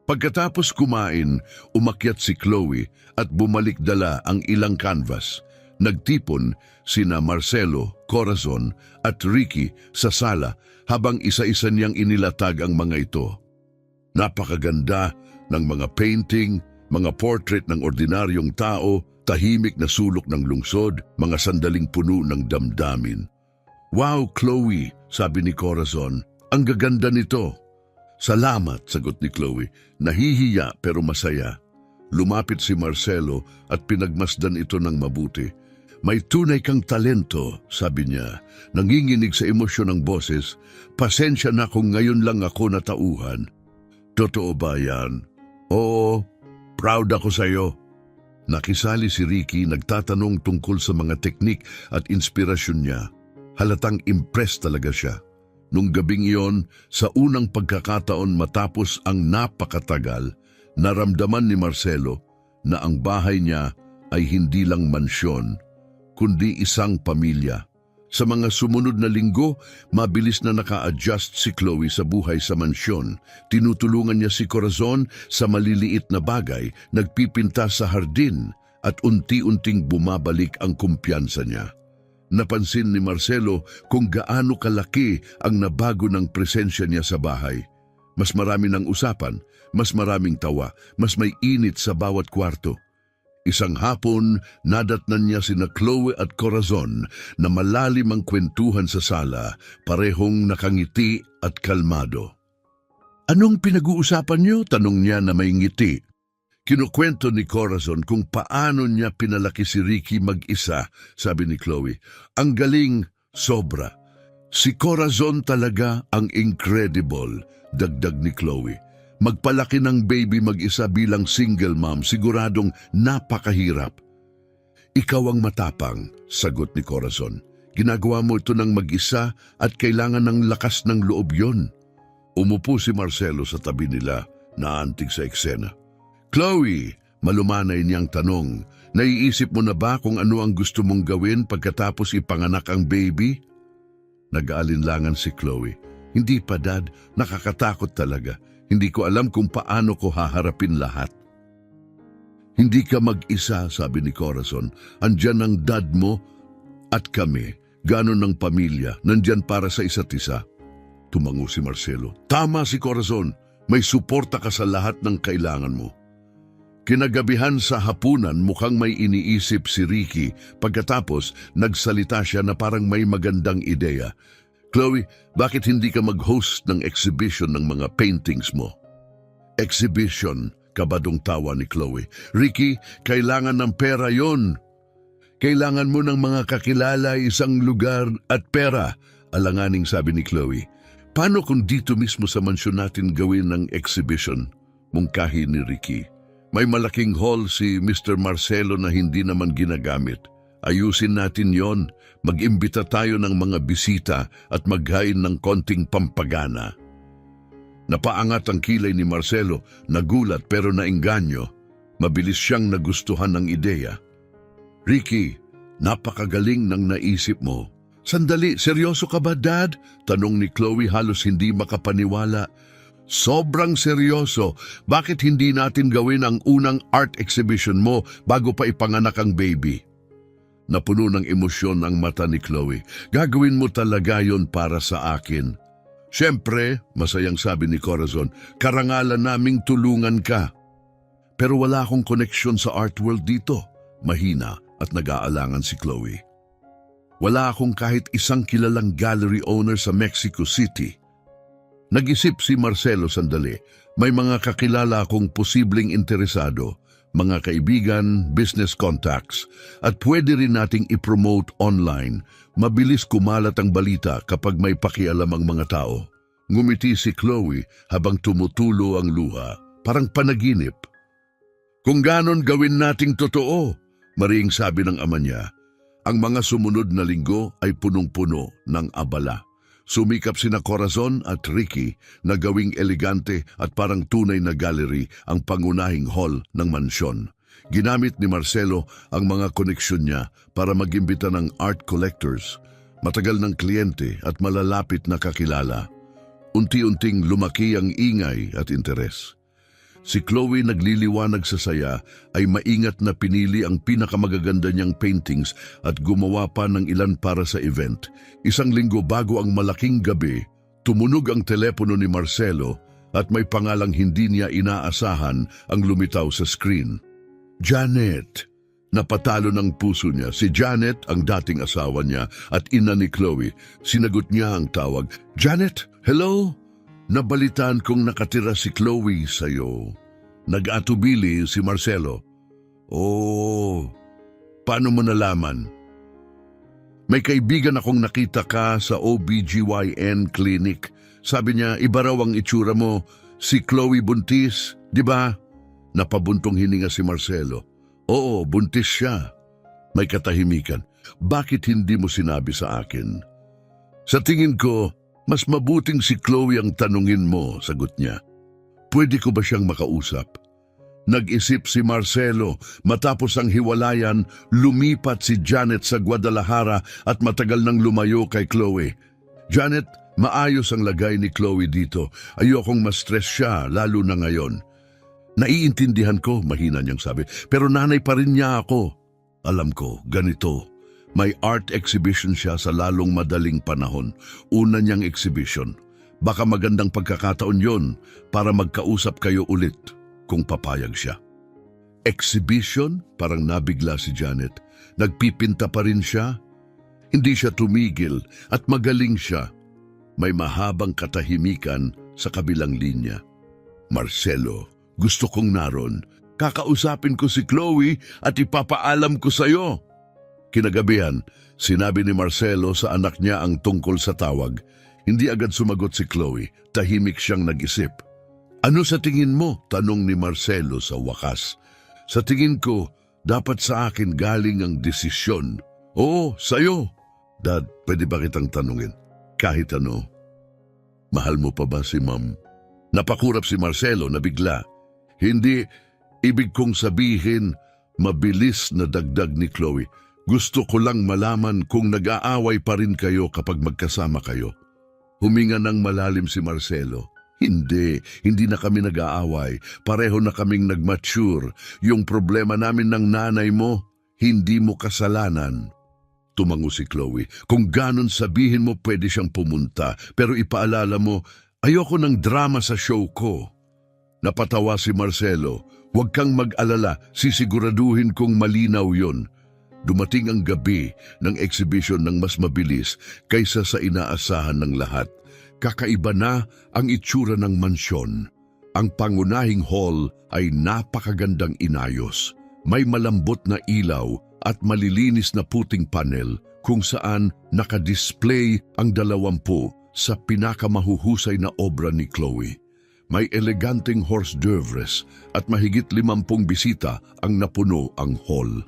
Pagkatapos kumain, umakyat si Chloe at bumalik dala ang ilang canvas. Nagtipon sina Marcelo, Corazon at Ricky sa sala habang isa-isa niyang inilatag ang mga ito. Napakaganda ng mga painting, mga portrait ng ordinaryong tao, tahimik na sulok ng lungsod, mga sandaling puno ng damdamin. Wow, Chloe, sabi ni Corazon, ang gaganda nito. Salamat, sagot ni Chloe, nahihiya pero masaya. Lumapit si Marcelo at pinagmasdan ito ng mabuti. May tunay kang talento, sabi niya, nanginginig sa emosyon ng boses. Pasensya na kung ngayon lang ako natauhan. Totoo ba yan? Oo, proud ako sa iyo. Nakisali si Ricky, nagtatanong tungkol sa mga teknik at inspirasyon niya. Halatang impressed talaga siya. Nung gabing iyon, sa unang pagkakataon matapos ang napakatagal, naramdaman ni Marcelo na ang bahay niya ay hindi lang mansyon, kundi isang pamilya. Sa mga sumunod na linggo, mabilis na naka-adjust si Chloe sa buhay sa mansyon. Tinutulungan niya si Corazon sa maliliit na bagay, nagpipinta sa hardin at unti-unting bumabalik ang kumpiyansa niya. Napansin ni Marcelo kung gaano kalaki ang nabago ng presensya niya sa bahay. Mas marami ng usapan, mas maraming tawa, mas may init sa bawat kwarto. Isang hapon, nadatnan niya sina Chloe at Corazon na malalim ang kwentuhan sa sala, parehong nakangiti at kalmado. Anong pinag-uusapan niyo? Tanong niya na may ngiti. Kinukwento ni Corazon kung paano niya pinalaki si Ricky mag-isa, sabi ni Chloe. Ang galing, sobra. Si Corazon talaga ang incredible, dagdag ni Chloe. Magpalaki ng baby mag-isa bilang single mom, siguradong napakahirap. Ikaw ang matapang, sagot ni Corazon. Ginagawa mo ito ng mag-isa at kailangan ng lakas ng loob yon. Umupo si Marcelo sa tabi nila, naantig sa eksena. Chloe, malumanay niyang tanong, naiisip mo na ba kung ano ang gusto mong gawin pagkatapos ipanganak ang baby? Nag-aalinlangan si Chloe. Hindi pa, Dad, nakakatakot talaga. Hindi ko alam kung paano ko haharapin lahat. Hindi ka mag-isa, sabi ni Corazon. Andyan ang dad mo at kami. Ganon ng pamilya. Nandyan para sa isa't isa. Tumango si Marcelo. Tama si Corazon. May suporta ka sa lahat ng kailangan mo. Kinagabihan sa hapunan mukhang may iniisip si Ricky. Pagkatapos, nagsalita siya na parang may magandang ideya. Chloe, bakit hindi ka mag-host ng exhibition ng mga paintings mo? Exhibition, kabadong tawa ni Chloe. Ricky, kailangan ng pera yon. Kailangan mo ng mga kakilala, isang lugar at pera, alanganing sabi ni Chloe. Paano kung dito mismo sa mansyon natin gawin ng exhibition? Mungkahi ni Ricky. May malaking hall si Mr. Marcelo na hindi naman ginagamit. Ayusin natin yon. Mag-imbita tayo ng mga bisita at maghain ng konting pampagana. Napaangat ang kilay ni Marcelo, nagulat pero nainganyo. Mabilis siyang nagustuhan ng ideya. Ricky, napakagaling ng naisip mo. Sandali, seryoso ka ba, Dad? Tanong ni Chloe halos hindi makapaniwala. Sobrang seryoso. Bakit hindi natin gawin ang unang art exhibition mo bago pa ipanganak ang baby? Napuno ng emosyon ang mata ni Chloe. Gagawin mo talaga yon para sa akin. Siyempre, masayang sabi ni Corazon, karangalan naming tulungan ka. Pero wala akong koneksyon sa art world dito. Mahina at nag-aalangan si Chloe. Wala akong kahit isang kilalang gallery owner sa Mexico City. Nag-isip si Marcelo sandali. May mga kakilala akong posibleng interesado, mga kaibigan, business contacts, at pwede rin nating ipromote online. Mabilis kumalat ang balita kapag may pakialam ang mga tao. Ngumiti si Chloe habang tumutulo ang luha, parang panaginip. Kung ganon gawin nating totoo, mariing sabi ng ama niya. Ang mga sumunod na linggo ay punong-puno ng abala. Sumikap sina Corazon at Ricky na gawing elegante at parang tunay na gallery ang pangunahing hall ng mansyon. Ginamit ni Marcelo ang mga koneksyon niya para mag-imbita ng art collectors, matagal ng kliyente at malalapit na kakilala. Unti-unting lumaki ang ingay at interes. Si Chloe nagliliwanag sa saya ay maingat na pinili ang pinakamagaganda niyang paintings at gumawa pa ng ilan para sa event. Isang linggo bago ang malaking gabi, tumunog ang telepono ni Marcelo at may pangalang hindi niya inaasahan ang lumitaw sa screen. Janet! Napatalo ng puso niya. Si Janet ang dating asawa niya at ina ni Chloe. Sinagot niya ang tawag. Janet, hello? Nabalitaan kong nakatira si Chloe sa'yo. Nag-atubili si Marcelo. Oh, paano mo nalaman? May kaibigan akong nakita ka sa OBGYN clinic. Sabi niya, iba raw ang itsura mo. Si Chloe buntis, di ba? Napabuntong hininga si Marcelo. Oo, buntis siya. May katahimikan. Bakit hindi mo sinabi sa akin? Sa tingin ko, mas mabuting si Chloe ang tanungin mo, sagot niya. Pwede ko ba siyang makausap? Nag-isip si Marcelo. Matapos ang hiwalayan, lumipat si Janet sa Guadalajara at matagal nang lumayo kay Chloe. Janet, maayos ang lagay ni Chloe dito. Ayokong ma-stress siya, lalo na ngayon. Naiintindihan ko, mahina niyang sabi, pero nanay pa rin niya ako. Alam ko, ganito. May art exhibition siya sa lalong madaling panahon. Una niyang exhibition. Baka magandang pagkakataon yon para magkausap kayo ulit kung papayag siya. Exhibition? Parang nabigla si Janet. Nagpipinta pa rin siya? Hindi siya tumigil at magaling siya. May mahabang katahimikan sa kabilang linya. Marcelo, gusto kong naroon. Kakausapin ko si Chloe at ipapaalam ko sa'yo. Kinagabihan, sinabi ni Marcelo sa anak niya ang tungkol sa tawag. Hindi agad sumagot si Chloe. Tahimik siyang nag-isip. Ano sa tingin mo? Tanong ni Marcelo sa wakas. Sa tingin ko, dapat sa akin galing ang desisyon. Oo, sa'yo. Dad, pwede ba kitang tanungin? Kahit ano. Mahal mo pa ba si Ma'am? Napakurap si Marcelo na bigla. Hindi, ibig kong sabihin, mabilis na dagdag ni Chloe. Gusto ko lang malaman kung nag-aaway pa rin kayo kapag magkasama kayo. Huminga ng malalim si Marcelo. Hindi na kami nag-aaway. Pareho na kaming nag-mature. Yung problema namin ng nanay mo, hindi mo kasalanan. Tumango si Chloe. Kung ganon sabihin mo pwede siyang pumunta, pero ipaalala mo, ayoko ng drama sa show ko. Napatawa si Marcelo. Huwag kang mag-alala, sisiguraduhin kong malinaw yon. Dumating ang gabi ng exhibition ng mas mabilis kaysa sa inaasahan ng lahat. Kakaiba na ang itsura ng mansyon. Ang pangunahing hall ay napakagandang inayos. May malambot na ilaw at malilinis na puting panel kung saan nakadisplay ang 20 sa pinakamahuhusay na obra ni Chloe. May eleganteng hors d'oeuvres at mahigit 50 bisita ang napuno ang hall.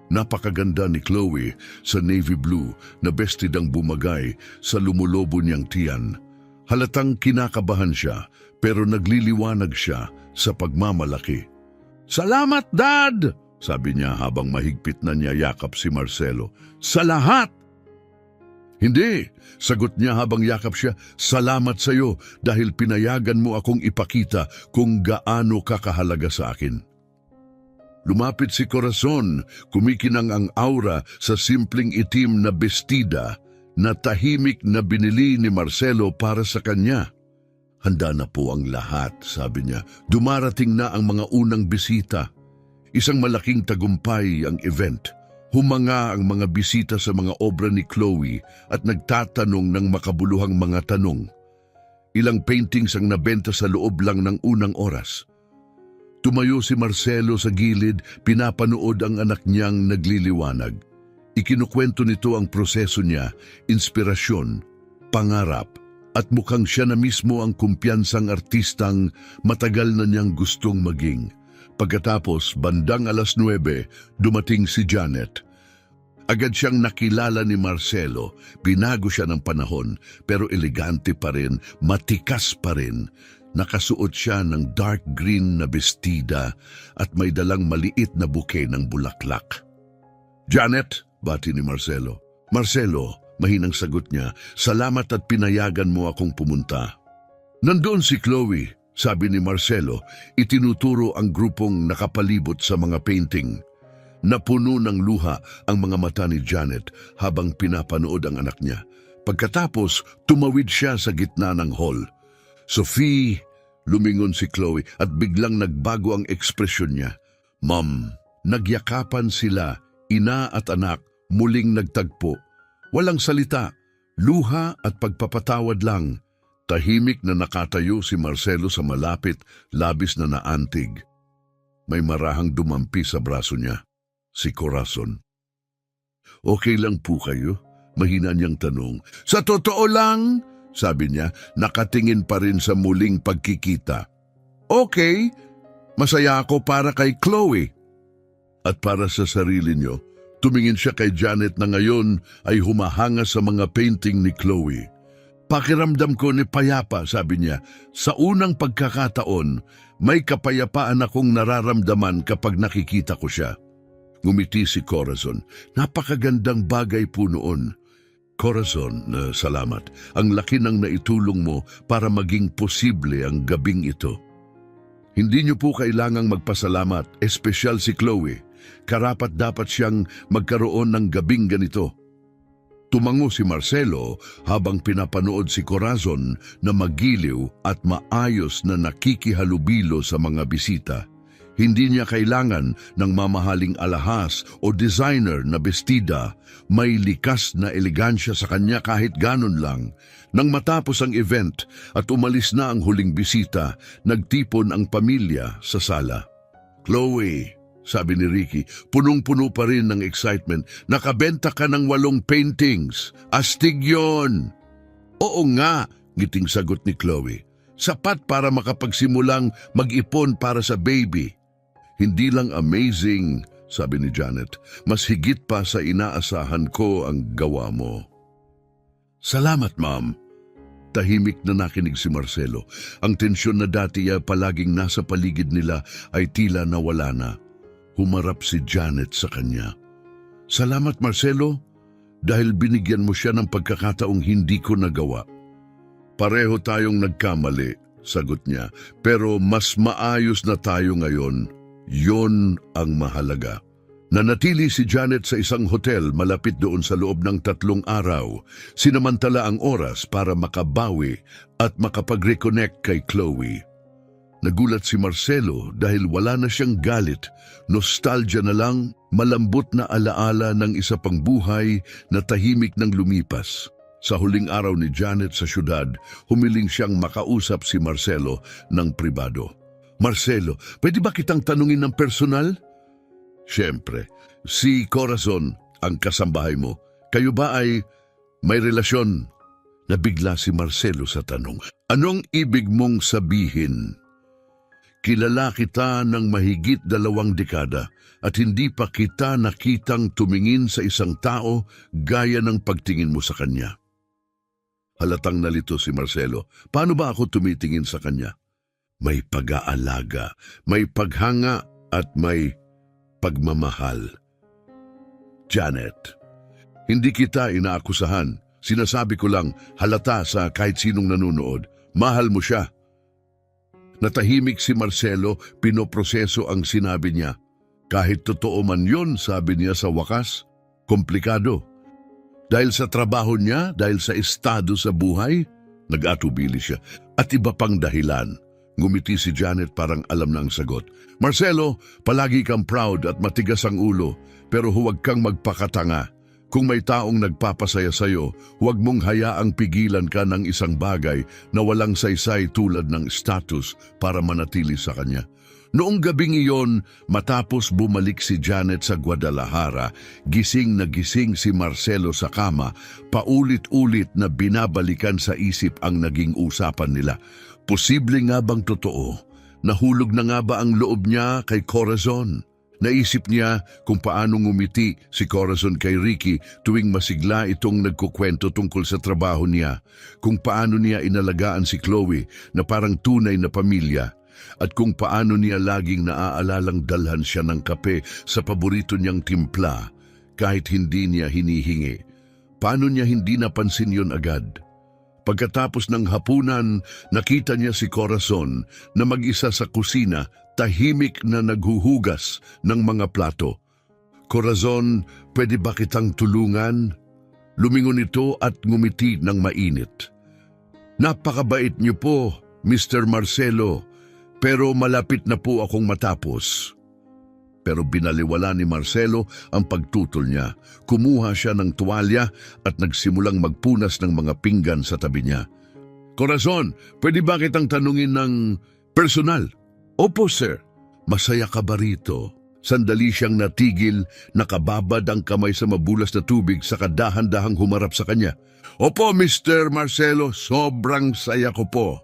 Napakaganda ni Chloe sa navy blue na bestidang bumagay sa lumulobo niyang tiyan. Halatang kinakabahan siya pero nagliliwanag siya sa pagmamalaki. Salamat, Dad! Sabi niya habang mahigpit na niya yakap si Marcelo. Sa lahat! Hindi, sagot niya habang yakap siya. Salamat sa iyo dahil pinayagan mo akong ipakita kung gaano kakahalaga sa akin. Lumapit si Corazon, kumikinang ang aura sa simpleng itim na bestida na tahimik na binili ni Marcelo para sa kanya. Handa na po ang lahat, sabi niya. Dumarating na ang mga unang bisita. Isang malaking tagumpay ang event. Humanga ang mga bisita sa mga obra ni Chloe at nagtatanong ng makabuluhang mga tanong. Ilang paintings ang nabenta sa loob lang ng unang oras. Tumayo si Marcelo sa gilid, pinapanood ang anak niyang nagliliwanag. Ikinukwento nito ang proseso niya, inspirasyon, pangarap, at mukhang siya na mismo ang kumpiyansang artistang matagal na niyang gustong maging. Pagkatapos, bandang 9:00, dumating si Janet. Agad siyang nakilala ni Marcelo, binago siya ng panahon, pero elegante pa rin, matikas pa rin. Nakasuot siya ng dark green na bestida at may dalang maliit na bouquet ng bulaklak. "Janet," bati ni Marcelo. "Marcelo," mahinang sagot niya, "salamat at pinayagan mo akong pumunta." "Nandoon si Chloe," sabi ni Marcelo, itinuturo ang grupong nakapalibot sa mga painting. Napuno ng luha ang mga mata ni Janet habang pinapanood ang anak niya. Pagkatapos, tumawid siya sa gitna ng hall. "Sophie," lumingon si Chloe at biglang nagbago ang ekspresyon niya. "Mom." Nagyakapan sila, ina at anak, muling nagtagpo. Walang salita, luha at pagpapatawad lang. Tahimik na nakatayo si Marcelo sa malapit, labis na naantig. May marahang dumampi sa braso niya. Si Corazon. "Okay lang po kayo?" Mahina niyang tanong. "Sa totoo lang," sabi niya, nakatingin pa rin sa muling pagkikita. "Okay, masaya ako para kay Chloe." At para sa sarili niyo, tumingin siya kay Janet na ngayon ay humahanga sa mga painting ni Chloe. "Pakiramdam ko ni payapa," sabi niya. "Sa unang pagkakataon, may kapayapaan akong nararamdaman kapag nakikita ko siya." Ngumiti si Corazon. "Napakagandang bagay po noon." "Corazon, salamat. Ang laki ng naitulong mo para maging posible ang gabing ito." "Hindi niyo po kailangang magpasalamat, espesyal si Chloe. Karapat dapat siyang magkaroon ng gabing ganito." Tumango si Marcelo habang pinapanood si Corazon na magiliw at maayos na nakikihalubilo sa mga bisita. Hindi niya kailangan ng mamahaling alahas o designer na bestida. May likas na elegansya sa kanya kahit ganon lang. Nang matapos ang event at umalis na ang huling bisita, nagtipon ang pamilya sa sala. "Chloe," sabi ni Ricky, punong-puno pa rin ng excitement, "nakabenta ka ng 8 paintings. Astig yun." "Oo nga," ngiting sagot ni Chloe. "Sapat para makapagsimulang mag-ipon para sa baby." "Hindi lang amazing," sabi ni Janet, "mas higit pa sa inaasahan ko ang gawa mo." "Salamat, Ma'am." Tahimik na nakinig si Marcelo. Ang tensyon na dati palaging nasa paligid nila ay tila nawala na. Humarap si Janet sa kanya. "Salamat, Marcelo, dahil binigyan mo siya ng pagkakataong hindi ko nagawa." "Pareho tayong nagkamali," sagot niya, "pero mas maayos na tayo ngayon. Yon ang mahalaga." Nanatili si Janet sa isang hotel malapit doon sa loob ng 3 araw. Sinamantala ang oras para makabawi at makapag-reconnect kay Chloe. Nagulat si Marcelo dahil wala na siyang galit. Nostalgia na lang, malambot na alaala ng isa pang buhay na tahimik nang lumipas. Sa huling araw ni Janet sa syudad, humiling siyang makausap si Marcelo ng pribado. "Marcelo, pwede ba kitang tanungin ng personal?" "Siyempre, si Corazon, ang kasambahay mo, kayo ba ay may relasyon?" Nabigla si Marcelo sa tanong. "Anong ibig mong sabihin?" "Kilala kita ng mahigit 2 dekada at hindi pa kita nakitang tumingin sa isang tao gaya ng pagtingin mo sa kanya." Halatang nalito si Marcelo. "Paano ba ako tumitingin sa kanya?" "May pag-aalaga, may paghanga at may pagmamahal." "Janet, hindi kita inaakusahan. Sinasabi ko lang, halata sa kahit sinong nanunood. Mahal mo siya." Natahimik si Marcelo, pinoproseso ang sinabi niya. Kahit totoo man yon, sabi niya sa wakas, komplikado. Dahil sa trabaho niya, dahil sa estado sa buhay, nag-atubili siya. At iba pang dahilan. Ngumiti si Janet parang alam na ang sagot. Marcelo, palagi kang proud at matigas ang ulo, pero huwag kang magpakatanga. Kung may taong nagpapasaya sa'yo, huwag mong hayaang pigilan ka ng isang bagay na walang saysay tulad ng status para manatili sa kanya. Noong gabing iyon, matapos bumalik si Janet sa Guadalajara, gising na gising si Marcelo sa kama, paulit-ulit na binabalikan sa isip ang naging usapan nila. Posible nga bang totoo? Nahulog na nga ba ang loob niya kay Corazon? Naisip niya kung paano ngumiti si Corazon kay Ricky tuwing masigla itong nagkukwento tungkol sa trabaho niya, kung paano niya inalagaan si Chloe na parang tunay na pamilya, at kung paano niya laging naaalalang dalhan siya ng kape sa paborito niyang timpla kahit hindi niya hinihingi. Paano niya hindi napansin yon agad? Pagkatapos ng hapunan, nakita niya si Corazon na mag-isa sa kusina, tahimik na naghuhugas ng mga plato. Corazon, pwede ba kitang tulungan? Lumingon ito at ngumiti ng mainit. Napakabait niyo po, Mr. Marcelo, pero malapit na po akong matapos. Pero binaliwala ni Marcelo ang pagtutol niya. Kumuha siya ng tuwalya at nagsimulang magpunas ng mga pinggan sa tabi niya. Corazon, pwede ba kitang tanungin ng personal? Opo, sir. Masaya ka ba rito? Sandali siyang natigil, nakababad ang kamay sa mabulas na tubig sa dahan-dahang humarap sa kanya. Opo, Mr. Marcelo, sobrang saya ko po.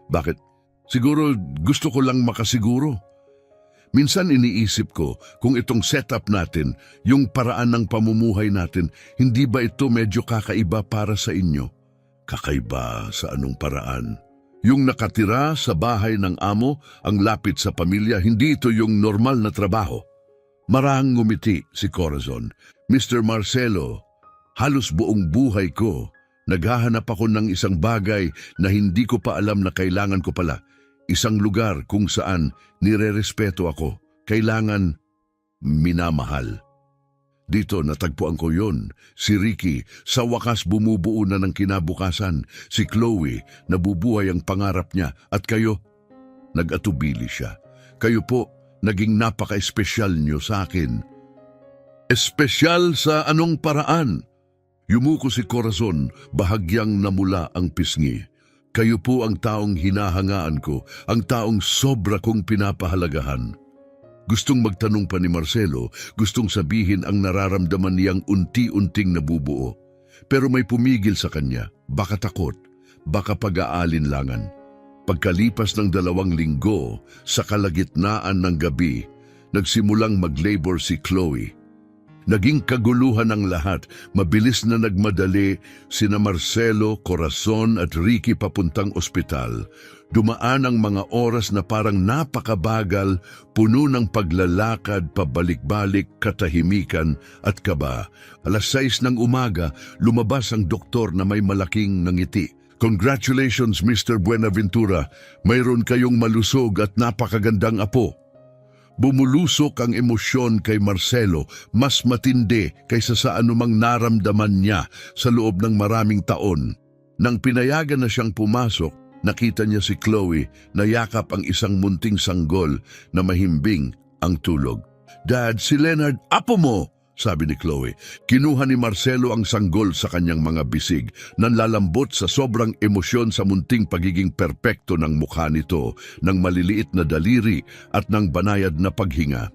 Bakit? Siguro gusto ko lang makasiguro. Minsan iniisip ko kung itong setup natin, yung paraan ng pamumuhay natin, hindi ba ito medyo kakaiba para sa inyo? Kakaiba sa anong paraan? Yung nakatira sa bahay ng amo, ang lapit sa pamilya, hindi ito yung normal na trabaho. Marahang ngumiti si Corazon. Mr. Marcelo, halos buong buhay ko, naghahanap ako ng isang bagay na hindi ko pa alam na kailangan ko pala. Isang lugar kung saan nirerespeto ako, kailangan minamahal. Dito natagpuan ko yon, si Ricky, sa wakas bumubuo na ng kinabukasan, si Chloe, nabubuhay ang pangarap niya, at kayo, nag-atubili siya. Kayo po, naging napaka-espesyal niyo sa akin. Espesyal sa anong paraan? Yumuko si Corazon, bahagyang namula ang pisngi. Kayo po ang taong hinahangaan ko, ang taong sobra kong pinapahalagahan. Gustong magtanong pa ni Marcelo, gustong sabihin ang nararamdaman niyang unti-unting nabubuo. Pero may pumigil sa kanya, baka takot, baka pag-aalinlangan. Pagkalipas ng 2 linggo, sa kalagitnaan ng gabi, nagsimulang mag-labor si Chloe. Naging kaguluhan ang lahat, mabilis na nagmadali sina Marcelo, Corazon at Ricky papuntang ospital. Dumaan ang mga oras na parang napakabagal, puno ng paglalakad, pabalik-balik, katahimikan at kaba. 6:00 ng umaga, lumabas ang doktor na may malaking ngiti. Congratulations, Mr. Buenaventura, mayroon kayong malusog at napakagandang apo. Bumulusok ang emosyon kay Marcelo, mas matindi kaysa sa anumang naramdaman niya sa loob ng maraming taon. Nang pinayagan na siyang pumasok, nakita niya si Chloe na yakap ang isang munting sanggol na mahimbing ang tulog. Dad, si Leonard, apo mo! Sabi ni Chloe. Kinuha ni Marcelo ang sanggol sa kanyang mga bisig, nanlalambot sa sobrang emosyon sa munting pagiging perpekto ng mukha nito, ng maliliit na daliri at ng banayad na paghinga.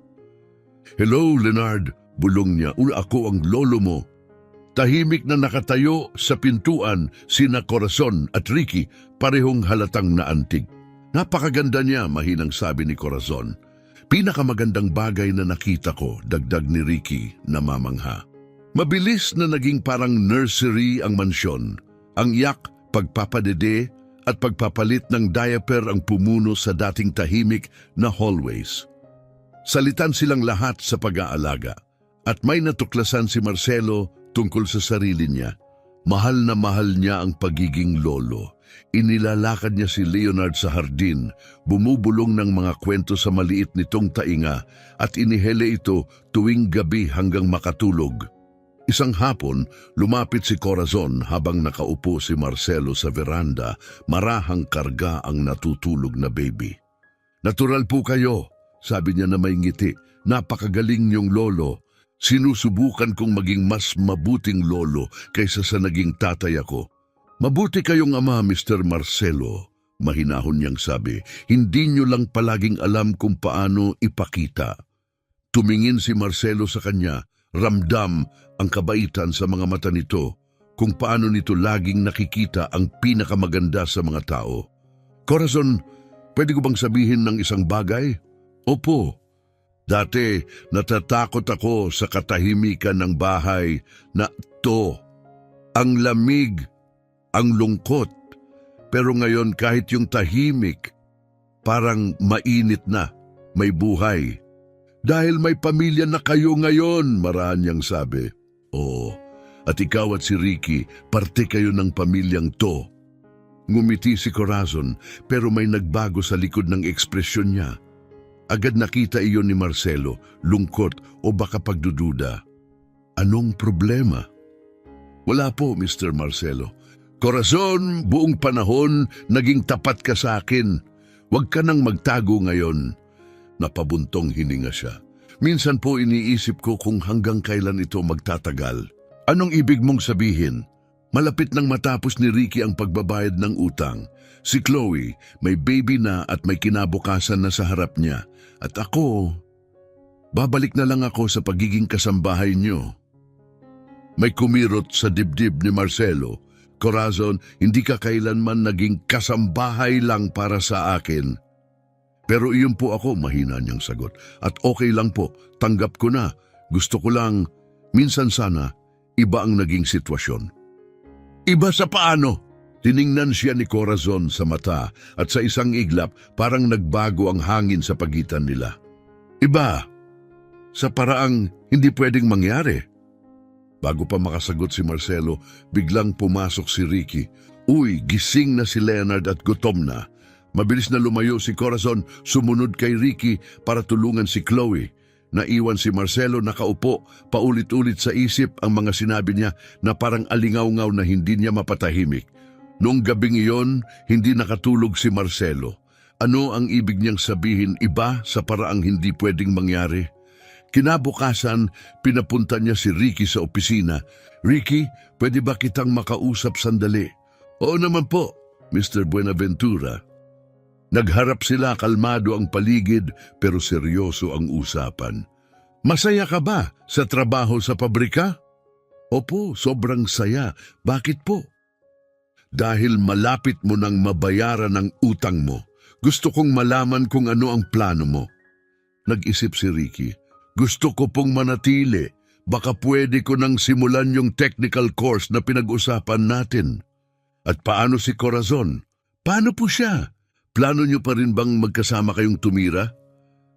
Hello, Leonard, bulong niya. Ako ang lolo mo. Tahimik na nakatayo sa pintuan sina Corazon at Ricky, parehong halatang naantig. Napakaganda niya, mahinang sabi ni Corazon. Pinakamagandang bagay na nakita ko, dagdag ni Ricky na mamangha. Mabilis na naging parang nursery ang mansyon. Ang yak, pagpapadede at pagpapalit ng diaper ang pumuno sa dating tahimik na hallways. Salitan silang lahat sa pag-aalaga at may natuklasan si Marcelo tungkol sa sarili niya. Mahal na mahal niya ang pagiging lolo. Inilalakad niya si Leonard sa hardin, bumubulong ng mga kwento sa maliit nitong tainga at inihele ito tuwing gabi hanggang makatulog. Isang hapon, lumapit si Corazon habang nakaupo si Marcelo sa veranda, marahang karga ang natutulog na baby. Natural po kayo, sabi niya na may ngiti. Napakagaling niyong lolo. Sinusubukan kong maging mas mabuting lolo kaysa sa naging tatay ako. Mabuti kayong ama, Mr. Marcelo. Mahinahon niyang sabi, hindi niyo lang palaging alam kung paano ipakita. Tumingin si Marcelo sa kanya, ramdam ang kabaitan sa mga mata nito, kung paano nito laging nakikita ang pinakamaganda sa mga tao. Corazon, pwede ko bang sabihin ng isang bagay? Opo. Dati, natatakot ako sa katahimikan ng bahay na to. Ang lamig, ang lungkot. Pero ngayon kahit yung tahimik, parang mainit na, may buhay. Dahil may pamilya na kayo ngayon, maraan niyang sabi. Oo, at ikaw at si Ricky, parte kayo ng pamilyang to. Ngumiti si Corazon, pero may nagbago sa likod ng ekspresyon niya. Agad nakita iyon ni Marcelo, lungkot o baka pagdududa. Anong problema? Wala po, Mr. Marcelo. Corazon, buong panahon, naging tapat ka sa akin. Huwag ka nang magtago ngayon. Napabuntong hininga siya. Minsan po iniisip ko kung hanggang kailan ito magtatagal. Anong ibig mong sabihin? Malapit nang matapos ni Ricky ang pagbabayad ng utang. Si Chloe, may baby na at may kinabukasan na sa harap niya. At ako, babalik na lang ako sa pagiging kasambahay niyo. May kumirot sa dibdib ni Marcelo. Corazon, hindi ka kailanman naging kasambahay lang para sa akin. Pero iyon po ako, mahina niyang sagot. At okay lang po, tanggap ko na. Gusto ko lang, minsan sana, iba ang naging sitwasyon. Iba sa paano? Tiningnan siya ni Corazon sa mata at sa isang iglap parang nagbago ang hangin sa pagitan nila. Iba, sa paraang hindi pwedeng mangyari. Bago pa makasagot si Marcelo, biglang pumasok si Ricky. Uy, gising na si Leonard at gutom na. Mabilis na lumayo si Corazon, sumunod kay Ricky para tulungan si Chloe. Naiwan si Marcelo nakaupo, paulit-ulit sa isip ang mga sinabi niya na parang alingaw-ngaw na hindi niya mapatahimik. Noong gabing iyon, hindi nakatulog si Marcelo. Ano ang ibig niyang sabihin iba sa paraang hindi pwedeng mangyari? Kinabukasan, pinapunta niya si Ricky sa opisina. Ricky, pwede ba kitang makausap sandali? Oo naman po, Mr. Buenaventura. Nagharap sila, kalmado ang paligid pero seryoso ang usapan. Masaya ka ba sa trabaho sa pabrika? Opo, sobrang saya. Bakit po? Dahil malapit mo nang mabayaran ang utang mo. Gusto kong malaman kung ano ang plano mo. Nag-isip si Ricky. Gusto ko pong manatili. Baka pwede ko nang simulan yung technical course na pinag-usapan natin. At paano si Corazon? Paano po siya? Plano niyo pa rin bang magkasama kayong tumira?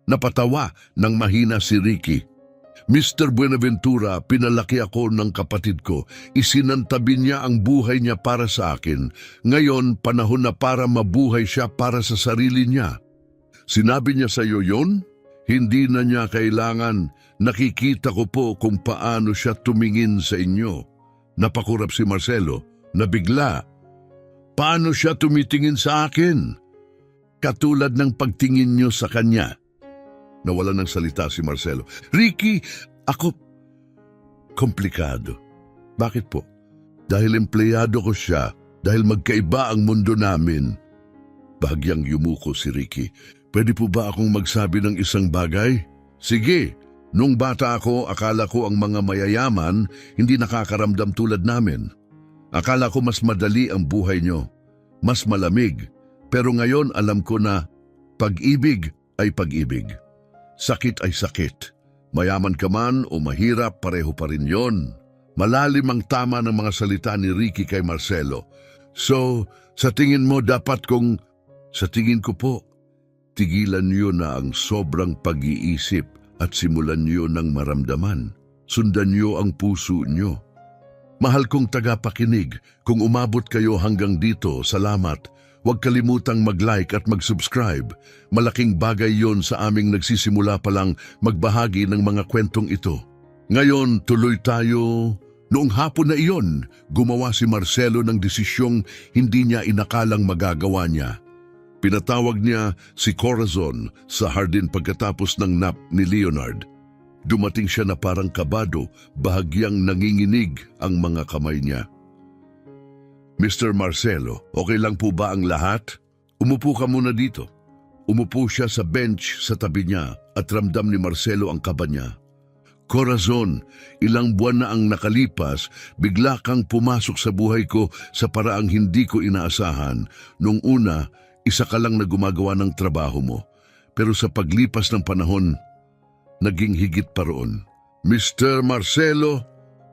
Napatawa nang mahina si Ricky. Mr. Buenaventura, pinalaki ako ng kapatid ko. Isinantabi niya ang buhay niya para sa akin. Ngayon, panahon na para mabuhay siya para sa sarili niya. Sinabi niya sa iyo yun? Hindi na niya kailangan. Nakikita ko po kung paano siya tumingin sa inyo. Napakurap si Marcelo, nabigla. Paano siya tumitingin sa akin? Katulad ng pagtingin niyo sa kanya. Nawala ng salita si Marcelo. Ricky, ako... Komplikado. Bakit po? Dahil empleyado ko siya, dahil magkaiba ang mundo namin. Bahagyang yumuko si Ricky. Pwede po ba akong magsabi ng isang bagay? Sige. Nung bata ako, akala ko ang mga mayayaman hindi nakakaramdam tulad namin. Akala ko mas madali ang buhay niyo. Mas malamig. Pero ngayon alam ko na pag-ibig ay pag-ibig. Sakit ay sakit. Mayaman ka man o mahirap, pareho pa rin yon. Malalim ang tama ng mga salita ni Ricky kay Marcelo. So, sa tingin mo dapat kong... Sa tingin ko po, tigilan niyo na ang sobrang pag-iisip at simulan niyo ng maramdaman. Sundan niyo ang puso niyo. Mahal kong tagapakinig, kung umabot kayo hanggang dito, salamat. Huwag kalimutang mag-like at mag-subscribe. Malaking bagay yon sa aming nagsisimula pa lang magbahagi ng mga kwentong ito. Ngayon, tuloy tayo. Noong hapon na iyon, gumawa si Marcelo ng desisyong hindi niya inakalang magagawa niya. Pinatawag niya si Corazon sa hardin pagkatapos ng nap ni Leonard. Dumating siya na parang kabado, bahagyang nanginginig ang mga kamay niya. Mr. Marcelo, okay lang po ba ang lahat? Umupo ka muna dito. Umupo siya sa bench sa tabi niya at ramdam ni Marcelo ang kaba niya. Corazon, ilang buwan na ang nakalipas, bigla kang pumasok sa buhay ko sa paraang hindi ko inaasahan. Nung una, isa ka lang na gumagawa ng trabaho mo. Pero sa paglipas ng panahon, naging higit pa roon. Mr. Marcelo,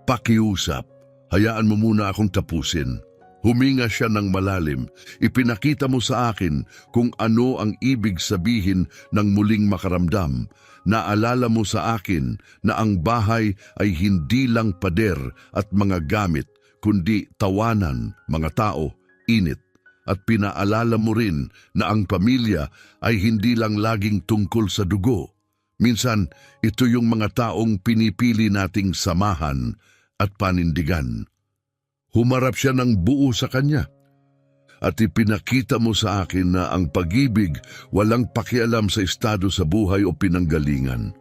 pakiusap. Hayaan mo muna akong tapusin. Huminga siya ng malalim. Ipinakita mo sa akin kung ano ang ibig sabihin ng muling makaramdam. Naalala mo sa akin na ang bahay ay hindi lang pader at mga gamit, kundi tawanan, mga tao, init. At pinaalala mo rin na ang pamilya ay hindi lang laging tungkol sa dugo. Minsan, ito yung mga taong pinipili nating samahan at panindigan. Humarap siya ng buo sa kanya at ipinakita mo sa akin na ang pag-ibig walang pakialam sa estado sa buhay o pinanggalingan.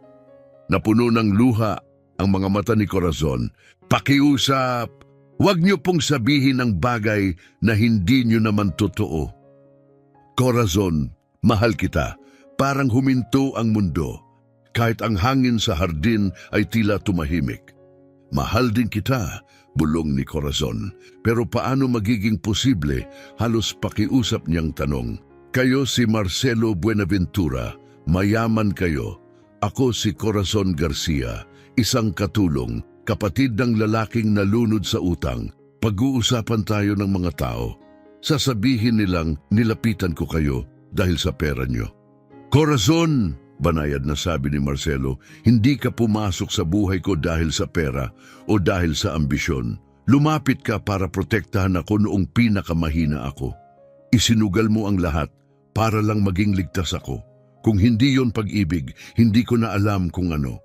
Napuno ng luha ang mga mata ni Corazon. Pakiusap, huwag niyo pong sabihin ang bagay na hindi niyo naman totoo. Corazon, mahal kita. Parang huminto ang mundo. Kahit ang hangin sa hardin ay tila tumahimik. Mahal din kita, bulong ni Corazon. Pero paano magiging posible? Halos pakiusap niyang tanong. Kayo si Marcelo Buenaventura, mayaman kayo. Ako si Corazon Garcia, isang katulong, kapatid ng lalaking nalunod sa utang. Pag-uusapan tayo ng mga tao. Sasabihin nilang nilapitan ko kayo dahil sa pera niyo. Corazon! Banayad na sabi ni Marcelo, hindi ka pumasok sa buhay ko dahil sa pera o dahil sa ambisyon. Lumapit ka para protektahan ako noong pinakamahina ako. Isinugal mo ang lahat para lang maging ligtas ako. Kung hindi yon pag-ibig, hindi ko na alam kung ano.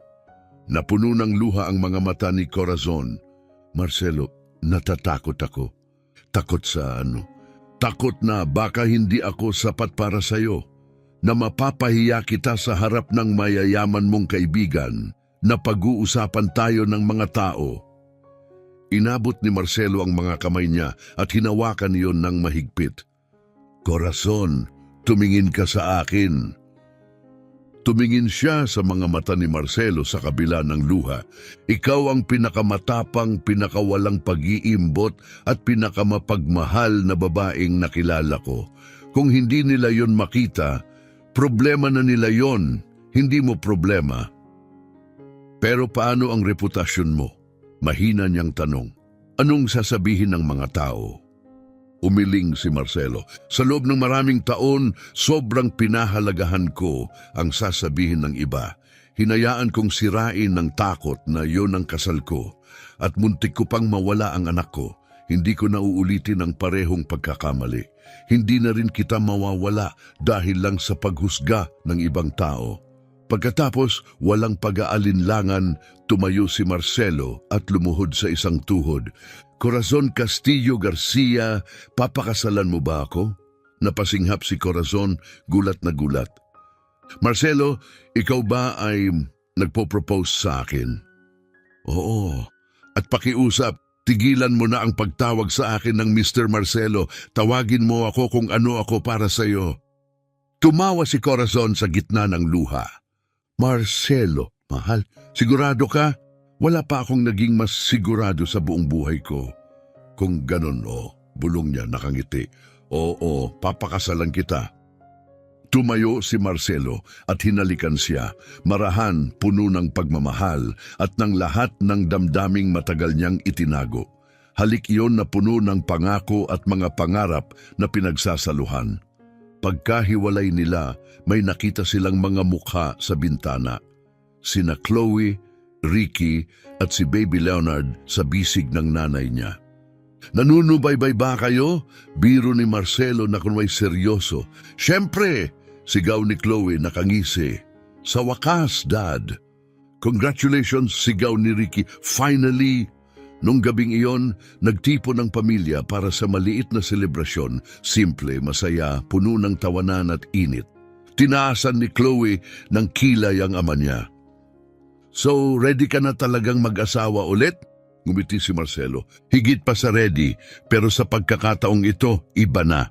Napuno ng luha ang mga mata ni Corazon. Marcelo, natatakot ako. Takot sa ano? Takot na baka hindi ako sapat para sa'yo. Na mapapahiya kita sa harap ng mayayaman mong kaibigan na pag-uusapan tayo ng mga tao. Inabot ni Marcelo ang mga kamay niya at hinawakan iyon ng mahigpit. Corazon, tumingin ka sa akin. Tumingin siya sa mga mata ni Marcelo sa kabila ng luha. Ikaw ang pinakamatapang, pinakawalang pag-iimbot at pinakamapagmahal na babaeng nakilala ko. Kung hindi nila yon makita, problema na nila yon, hindi mo problema. Pero paano ang reputasyon mo? Mahina niyang tanong. Anong sasabihin ng mga tao? Umiling si Marcelo. Sa loob ng maraming taon, sobrang pinahalagahan ko ang sasabihin ng iba. Hinayaan kong sirain ng takot na yon ang kasal ko. At muntik ko pang mawala ang anak ko. Hindi ko na uulitin ang parehong pagkakamali. Hindi na rin kita mawawala dahil lang sa paghusga ng ibang tao. Pagkatapos, walang pag-aalinlangan, tumayo si Marcelo at lumuhod sa isang tuhod. Corazon Castillo Garcia, papakasalan mo ba ako? Napasinghap si Corazon, gulat na gulat. Marcelo, ikaw ba ay nagpo-propose sa akin? Oo, at pakiusap, tigilan mo na ang pagtawag sa akin ng Mr. Marcelo. Tawagin mo ako kung ano ako para sa iyo. Tumawa si Corazon sa gitna ng luha. Marcelo, mahal, sigurado ka? Wala pa akong naging mas sigurado sa buong buhay ko. Kung ganon, bulong niya nakangiti. Oo, papakasalan kita. Tumayo si Marcelo at hinalikan siya, marahan, puno ng pagmamahal at ng lahat ng damdaming matagal niyang itinago. Halik iyon na puno ng pangako at mga pangarap na pinagsasaluhan. Pagkahiwalay nila, may nakita silang mga mukha sa bintana. Sina Chloe, Ricky at si Baby Leonard sa bisig ng nanay niya. Nanunubaybay ba kayo? Biro ni Marcelo na kunway seryoso. Siyempre, sigaw ni Chloe nakangisi. Sa wakas, Dad. Congratulations, sigaw ni Ricky. Finally! Nung gabing iyon, nagtipon ng pamilya para sa maliit na selebrasyon. Simple, masaya, puno ng tawanan at init. Tinaasan ni Chloe ng kilay ang ama niya. So, ready ka na talagang mag-asawa ulit? Ngumiti si Marcelo. Higit pa sa ready, pero sa pagkakataong ito, iba na.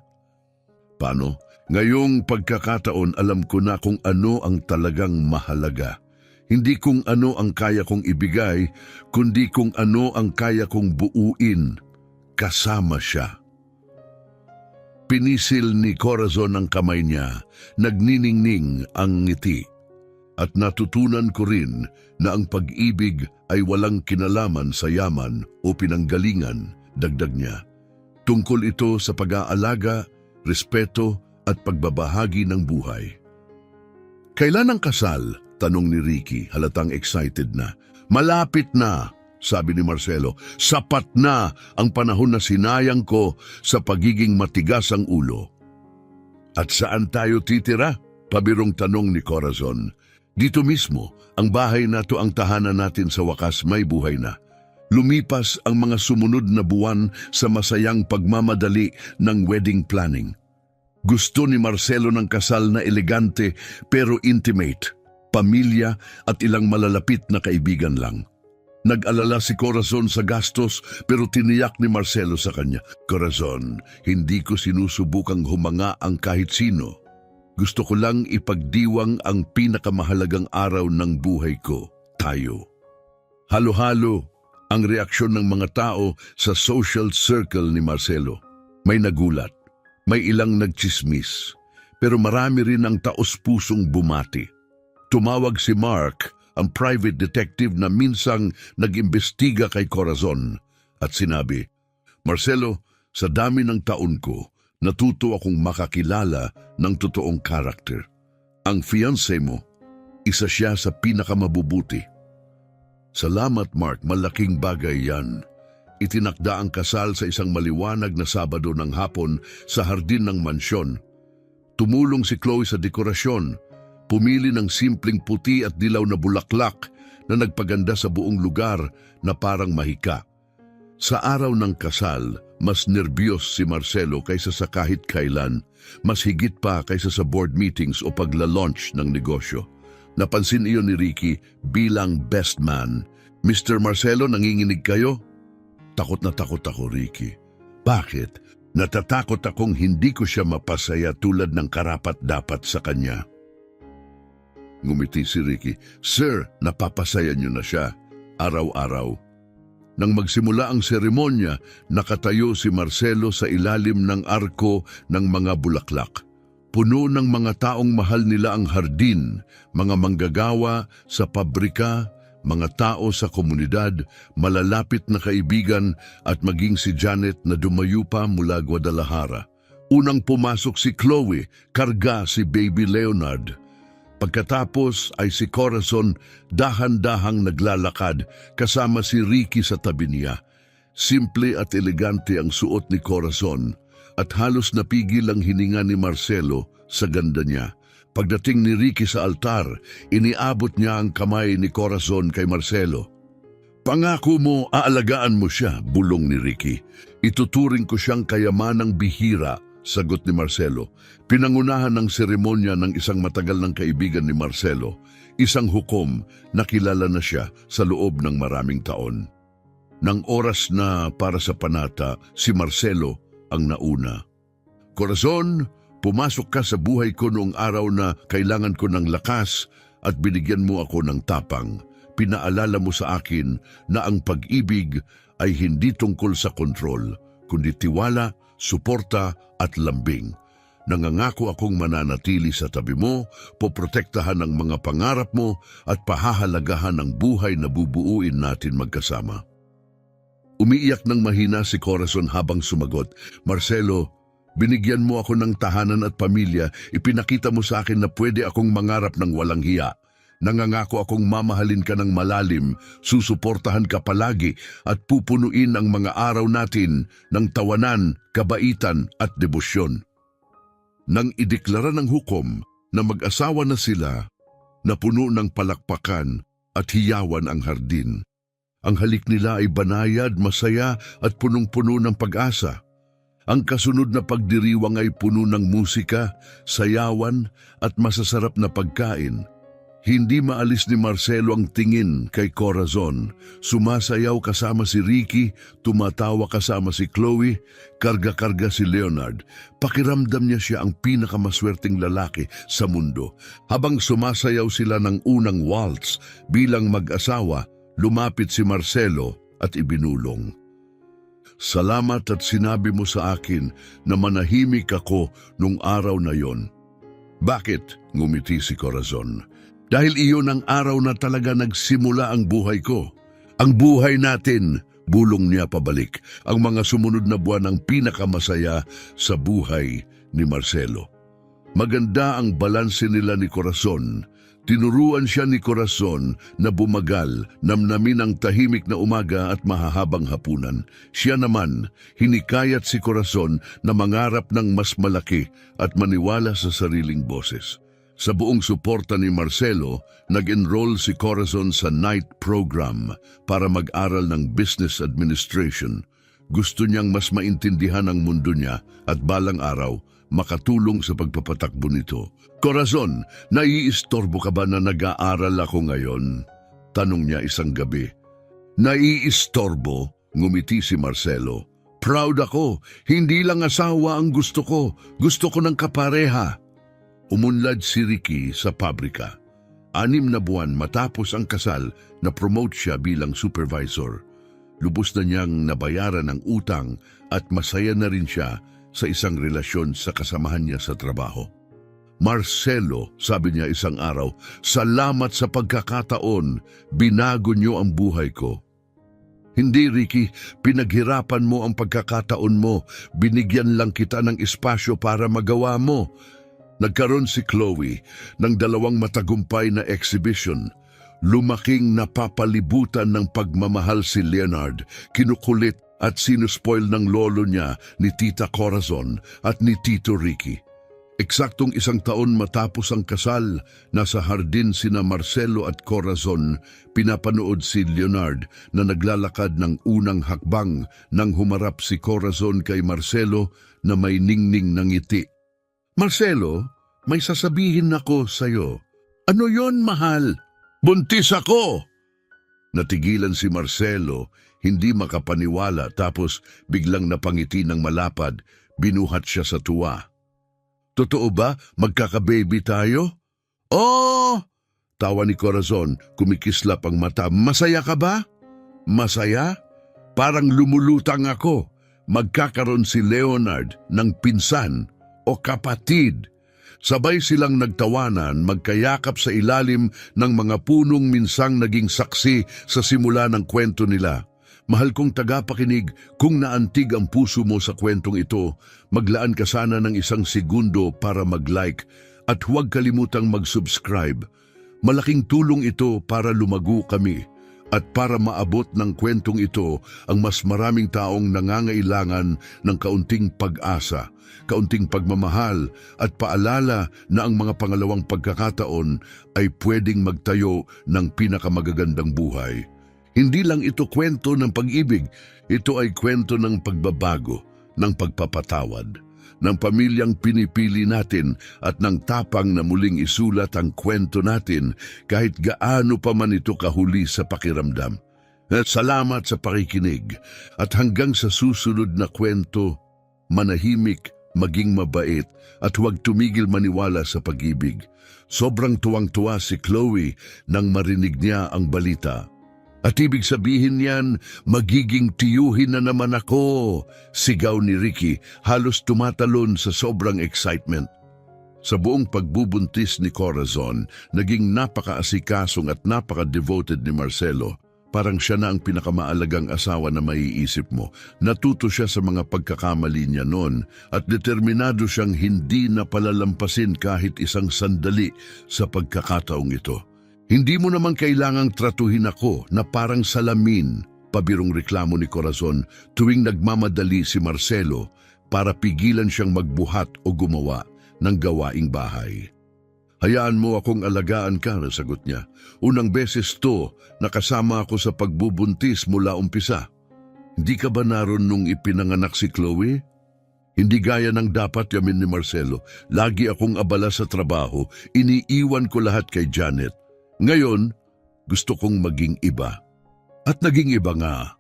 Paano? Ngayong pagkakataon, alam ko na kung ano ang talagang mahalaga. Hindi kung ano ang kaya kong ibigay, kundi kung ano ang kaya kong buuin. Kasama siya. Pinisil ni Corazon ang kamay niya, nagniningning ang ngiti. At natutunan ko rin na ang pag-ibig ay walang kinalaman sa yaman o pinanggalingan, dagdag niya. Tungkol ito sa pag-aalaga, respeto at pagbabahagi ng buhay. Kailan ang kasal? Tanong ni Ricky, halatang excited na. Malapit na, sabi ni Marcelo. Sapat na ang panahon na sinayang ko sa pagiging matigas ang ulo. At saan tayo titira? Pabirong tanong ni Corazon. Dito mismo, ang bahay na to ang tahanan natin sa wakas may buhay na. Lumipas ang mga sumunod na buwan sa masayang pagmamadali ng wedding planning. Gusto ni Marcelo ng kasal na elegante pero intimate. Pamilya at ilang malalapit na kaibigan lang. Nag-alala si Corazon sa gastos pero tiniyak ni Marcelo sa kanya, Corazon, hindi ko sinusubukang humanga ang kahit sino. Gusto ko lang ipagdiwang ang pinakamahalagang araw ng buhay ko, tayo. Halo-halo ang reaksyon ng mga tao sa social circle ni Marcelo. May nagulat, may ilang nagchismis, pero marami rin ang taos-pusong bumati. Tumawag si Mark, ang private detective na minsang nag-imbestiga kay Corazon, at sinabi, Marcelo, sa dami ng taon ko, natuto akong makakilala ng totoong karakter. Ang fiancé mo, isa siya sa pinakamabubuti. Salamat Mark, malaking bagay yan. Itinakda ang kasal sa isang maliwanag na Sabado ng hapon sa hardin ng mansyon. Tumulong si Chloe sa dekorasyon. Pumili ng simpleng puti at dilaw na bulaklak na nagpaganda sa buong lugar na parang mahika. Sa araw ng kasal, mas nerbyos si Marcelo kaysa sa kahit kailan, mas higit pa kaysa sa board meetings o pagla-launch ng negosyo. Napansin iyon ni Ricky bilang best man. Mr. Marcelo, nanginginig kayo? Takot na takot ako, Ricky. Bakit? Natatakot akong hindi ko siya mapasaya tulad ng karapat-dapat sa kanya. Ngumiti si Ricky. Sir, napapasaya niyo na siya, araw-araw. Nang magsimula ang seremonya, nakatayo si Marcelo sa ilalim ng arko ng mga bulaklak. Puno ng mga taong mahal nila ang hardin, mga manggagawa sa pabrika, mga tao sa komunidad, malalapit na kaibigan at maging si Janet na dumayo pa mula Guadalajara. Unang pumasok si Chloe, karga si baby Leonard. Pagkatapos ay si Corazon dahan-dahang naglalakad kasama si Ricky sa tabi niya. Simple at elegante ang suot ni Corazon at halos napigil ang hininga ni Marcelo sa ganda niya. Pagdating ni Ricky sa altar, iniabot niya ang kamay ni Corazon kay Marcelo. Pangako mo, aalagaan mo siya, bulong ni Ricky. Ituturing ko siyang kayamanang bihira, sagot ni Marcelo. Pinangunahan ng seremonya ng isang matagal ng kaibigan ni Marcelo, isang hukom na kilala na siya sa loob ng maraming taon. Nang oras na para sa panata, si Marcelo ang nauna. Corazon, pumasok ka sa buhay ko noong araw na kailangan ko ng lakas at binigyan mo ako ng tapang. Pinaalala mo sa akin na ang pag-ibig ay hindi tungkol sa kontrol, kundi tiwala, suporta at lambing. Nangangako akong mananatili sa tabi mo, poprotektahan ang mga pangarap mo at pahahalagahan ang buhay na bubuuin natin magkasama. Umiiyak ng mahina si Corazon habang sumagot, Marcelo, binigyan mo ako ng tahanan at pamilya, ipinakita mo sa akin na pwede akong mangarap ng walang hiya. Nangangako akong mamahalin ka ng malalim, susuportahan ka palagi at pupunuin ang mga araw natin ng tawanan, kabaitan at debosyon. Nang ideklara ng hukom na mag-asawa na sila, napuno ng palakpakan at hiyawan ang hardin. Ang halik nila ay banayad, masaya at punong-puno ng pag-asa. Ang kasunod na pagdiriwang ay puno ng musika, sayawan at masasarap na pagkain. Hindi maalis ni Marcelo ang tingin kay Corazon. Sumasayaw kasama si Ricky, tumatawa kasama si Chloe, karga-karga si Leonard. Pakiramdam niya siya ang pinakamaswerteng lalaki sa mundo. Habang sumasayaw sila ng unang waltz bilang mag-asawa, lumapit si Marcelo at ibinulong. Salamat at sinabi mo sa akin na manahimik ako nung araw na yon. Bakit? Ngumiti si Corazon. Dahil iyon ang araw na talaga nagsimula ang buhay ko. Ang buhay natin, bulong niya pabalik, ang mga sumunod na buwan ang pinakamasaya sa buhay ni Marcelo. Maganda ang balanse nila ni Corazon. Tinuruan siya ni Corazon na bumagal, namnamin ang tahimik na umaga at mahahabang hapunan. Siya naman, hinikayat si Corazon na mangarap ng mas malaki at maniwala sa sariling boses. Sa buong suporta ni Marcelo, nag-enroll si Corazon sa night program para mag-aral ng business administration. Gusto niyang mas maintindihan ang mundo niya at balang araw, makatulong sa pagpapatakbo nito. Corazon, naiistorbo ka ba na nag-aaral ako ngayon? Tanong niya isang gabi. Naiistorbo? Ngumiti si Marcelo. Proud ako. Hindi lang asawa ang gusto ko. Gusto ko ng kapareha. Umunlad si Ricky sa pabrika. 6 na buwan matapos ang kasal, na-promote siya bilang supervisor. Lubos na niyang nabayaran ang utang at masaya na rin siya sa isang relasyon sa kasamahan niya sa trabaho. Marcelo, sabi niya isang araw, salamat sa pagkakataon, binago niyo ang buhay ko. Hindi, Ricky, pinaghirapan mo ang pagkakataon mo, binigyan lang kita ng espasyo para magawa mo. Nagkaroon si Chloe ng 2 matagumpay na exhibition. Lumaking napapalibutan ng pagmamahal si Leonard, kinukulit at sinuspoil ng lolo niya ni Tita Corazon at ni Tito Ricky. Eksaktong 1 taon matapos ang kasal, nasa hardin sina Marcelo at Corazon, pinapanood si Leonard na naglalakad ng unang hakbang nang humarap si Corazon kay Marcelo na may ningning ng ngiti. Marcelo, may sasabihin ako sa'yo. Ano yon, mahal? Buntis ako! Natigilan si Marcelo, hindi makapaniwala, tapos biglang napangiti ng malapad, binuhat siya sa tuwa. Totoo ba? Magkakababy tayo? Oo! Tawa ni Corazon, kumikislap ang mata. Masaya ka ba? Masaya? Parang lumulutang ako. Magkakaroon si Leonard ng pinsan o kapatid. Sabay silang nagtawanan, magkayakap sa ilalim ng mga punong minsang naging saksi sa simula ng kwento nila. Mahal kong tagapakinig, kung naantig ang puso mo sa kwentong ito, maglaan ka sana ng 1 segundo para mag-like at huwag kalimutang mag-subscribe. Malaking tulong ito para lumago kami at para maabot ng kwentong ito ang mas maraming taong nangangailangan ng kaunting pag-asa, kaunting pagmamahal at paalala na ang mga pangalawang pagkakataon ay pwedeng magtayo ng pinakamagagandang buhay. Hindi lang ito kwento ng pag-ibig, ito ay kwento ng pagbabago, ng pagpapatawad, ng pamilyang pinipili natin at ng tapang na muling isulat ang kwento natin kahit gaano pa man ito kahuli sa pakiramdam. At salamat sa pakikinig at hanggang sa susunod na kwento, manahimik, maging mabait at huwag tumigil maniwala sa pag-ibig. Sobrang tuwang-tuwa si Chloe nang marinig niya ang balita. At ibig sabihin niyan, magiging tiyuhin na naman ako, sigaw ni Ricky, halos tumatalon sa sobrang excitement. Sa buong pagbubuntis ni Corazon, naging napaka-asikasong at napaka-devoted ni Marcelo. Parang siya na ang pinakamaalagang asawa na maiisip mo. Natuto siya sa mga pagkakamali niya noon at determinado siyang hindi na palalampasin kahit 1 sandali sa pagkakataong ito. Hindi mo naman kailangang tratuhin ako na parang salamin, pabirong reklamo ni Corazon tuwing nagmamadali si Marcelo para pigilan siyang magbuhat o gumawa ng gawaing bahay. Hayaan mo akong alagaan ka, sagot niya. Unang beses to, nakasama ako sa pagbubuntis mula umpisa. Hindi ka ba naroon nung ipinanganak si Chloe? Hindi gaya ng dapat yamin ni Marcelo. Lagi akong abala sa trabaho, iniiwan ko lahat kay Janet. Ngayon, gusto kong maging iba. At naging iba nga.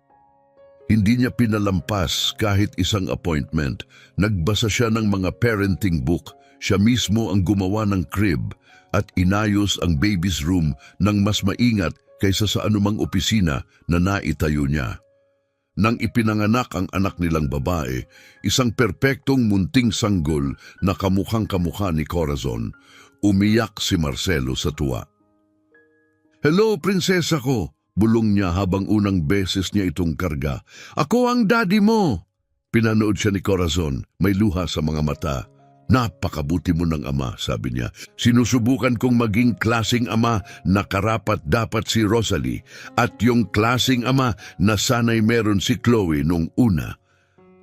Hindi niya pinalampas kahit isang appointment. Nagbasa siya ng mga parenting book. Siya mismo ang gumawa ng crib at inayos ang baby's room ng mas maingat kaysa sa anumang opisina na naitayo niya. Nang ipinanganak ang anak nilang babae, isang perpektong munting sanggol na kamukhang-kamukha ni Corazon, umiyak si Marcelo sa tuwa. "Hello, prinsesa ko!" bulong niya habang unang beses niya itong karga. "Ako ang daddy mo!" Pinanood siya ni Corazon, may luha sa mga mata. "Napakabuti mo ng ama," sabi niya. "Sinusubukan kong maging klaseng ama na karapat-dapat si Rosalie at yung klaseng ama na sana'y meron si Chloe nung una."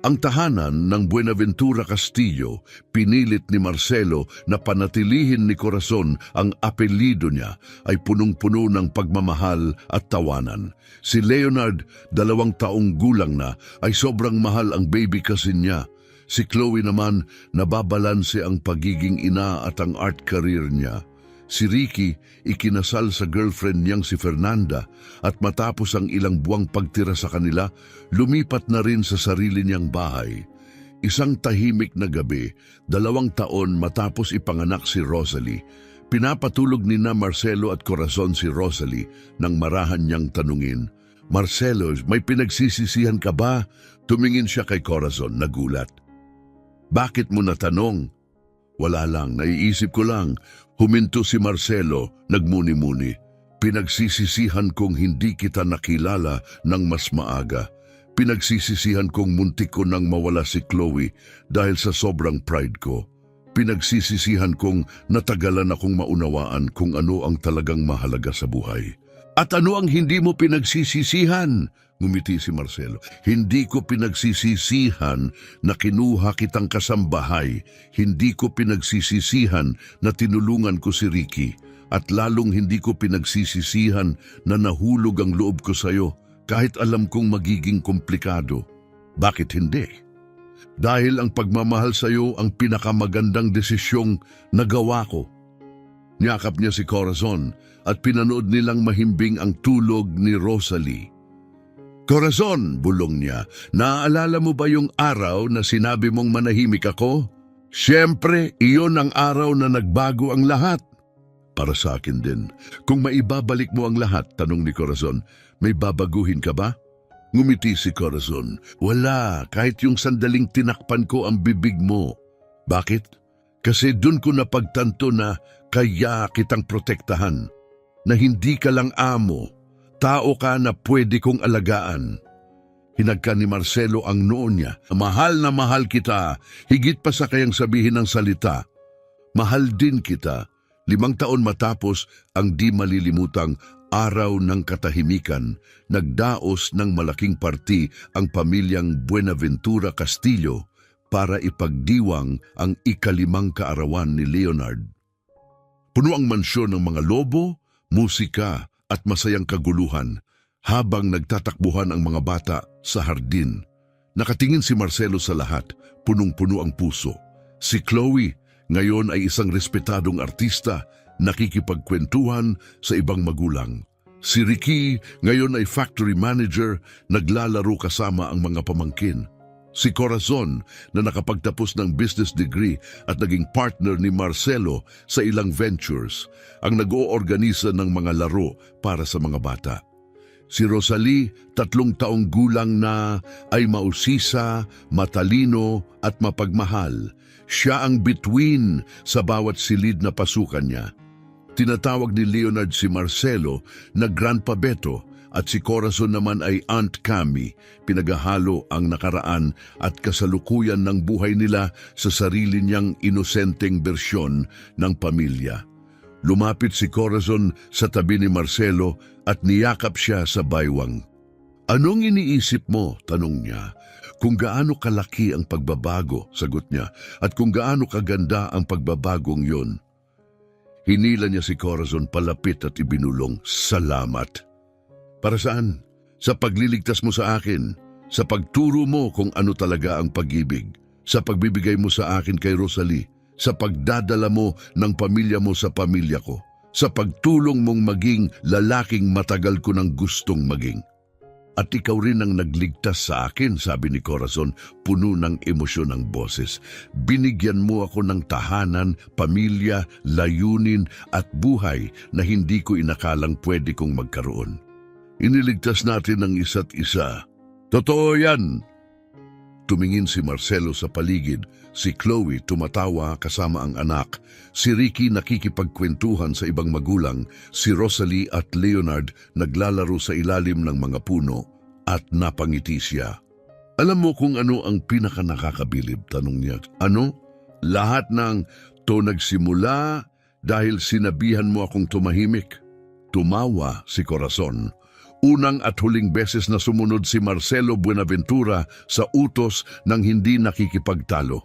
Ang tahanan ng Buenaventura Castillo, pinilit ni Marcelo na panatilihin ni Corazon ang apelyido niya, ay punong-puno ng pagmamahal at tawanan. Si Leonard, 2 taong gulang na, ay sobrang mahal ang baby kasi niya. Si Chloe naman, nababalanse ang pagiging ina at ang art career niya. Si Ricky, ikinasal sa girlfriend niyang si Fernanda at matapos ang ilang buwang pagtira sa kanila, lumipat na rin sa sarili niyang bahay. Isang tahimik na gabi, 2 taon matapos ipanganak si Rosalie, pinapatulog ni na Marcelo at Corazon si Rosalie nang marahan niyang tanungin, "Marcelo, may pinagsisisihan ka ba?" Tumingin siya kay Corazon, nagulat. "Bakit mo natanong?" "Wala lang, naiisip ko lang." Huminto si Marcelo, nagmuni-muni. "Pinagsisisihan kong hindi kita nakilala ng mas maaga. Pinagsisisihan kong muntik ko nang mawala si Chloe dahil sa sobrang pride ko. Pinagsisisihan kong natagalan akong maunawaan kung ano ang talagang mahalaga sa buhay." "At ano ang hindi mo pinagsisisihan?" Ngumiti si Marcelo. "Hindi ko pinagsisisihan na kinuha kitang kasambahay. Hindi ko pinagsisisihan na tinulungan ko si Ricky. At lalong hindi ko pinagsisisihan na nahulog ang loob ko sa'yo kahit alam kong magiging komplikado. Bakit hindi? Dahil ang pagmamahal sa'yo ang pinakamagandang desisyong nagawa ko." Niyakap niya si Corazon at pinanood nilang mahimbing ang tulog ni Rosalie. "Corazon," bulong niya, "naaalala mo ba yung araw na sinabi mong manahimik ako? Siyempre, iyon ang araw na nagbago ang lahat." "Para sa akin din. Kung maibabalik mo ang lahat," tanong ni Corazon, "may babaguhin ka ba?" Ngumiti si Corazon. "Wala, kahit yung sandaling tinakpan ko ang bibig mo." "Bakit?" "Kasi dun ko napagtanto na kaya kitang protektahan, na hindi ka lang amo. Tao ka na pwede kong alagaan." Hinagka ni Marcelo ang noo niya. "Mahal na mahal kita, higit pa sa kayang sabihin ng salita. Mahal din kita." 5 taon matapos ang di malilimutang araw ng katahimikan, nagdaos ng malaking party ang pamilyang Buenaventura Castillo para ipagdiwang ang 5 kaarawan ni Leonard. Puno ang mansyon ng mga lobo, musika at masayang kaguluhan habang nagtatakbuhan ang mga bata sa hardin. Nakatingin si Marcelo sa lahat, punong-puno ang puso. Si Chloe ngayon ay isang respetadong artista, nakikipagkwentuhan sa ibang magulang. Si Ricky ngayon ay factory manager, naglalaro kasama ang mga pamangkin. Si Corazon na nakapagtapos ng business degree at naging partner ni Marcelo sa ilang ventures, ang nag-oorganisa ng mga laro para sa mga bata. Si Rosalie, 3 taong gulang na, ay mausisa, matalino at mapagmahal. Siya ang between sa bawat silid na pasukan niya. Tinatawag ni Leonard si Marcelo na Grandpa Beto at si Corazon naman ay Aunt Cami. Pinagahalo ang nakaraan at kasalukuyan ng buhay nila sa sarili niyang inosenteng bersyon ng pamilya. Lumapit si Corazon sa tabi ni Marcelo at niyakap siya sa baywang. "Anong iniisip mo?" tanong niya. "Kung gaano kalaki ang pagbabago," sagot niya, "at kung gaano kaganda ang pagbabagong yon." Hinila niya si Corazon palapit at ibinulong, "Salamat." "Para saan?" "Sa pagliligtas mo sa akin, sa pagturo mo kung ano talaga ang pag-ibig, sa pagbibigay mo sa akin kay Rosalie, sa pagdadala mo ng pamilya mo sa pamilya ko, sa pagtulong mong maging lalaking matagal ko nang gustong maging. At ikaw rin ang nagligtas sa akin," sabi ni Corazon, puno ng emosyon ang boses. "Binigyan mo ako ng tahanan, pamilya, layunin at buhay na hindi ko inakalang pwede kong magkaroon. Iniligtas natin ang isa't isa." "Totoo yan." Tumingin si Marcelo sa paligid, si Chloe tumatawa kasama ang anak, si Ricky nakikipagkwentuhan sa ibang magulang, si Rosalie at Leonard naglalaro sa ilalim ng mga puno at napangiti siya. "Alam mo kung ano ang pinakanakakabilib?" tanong niya. "Ano?" "Lahat ng to nagsimula dahil sinabihan mo akong tumahimik." Tumawa si Corazon. Unang at huling beses na sumunod si Marcelo Buenaventura sa utos ng hindi nakikipagtalo.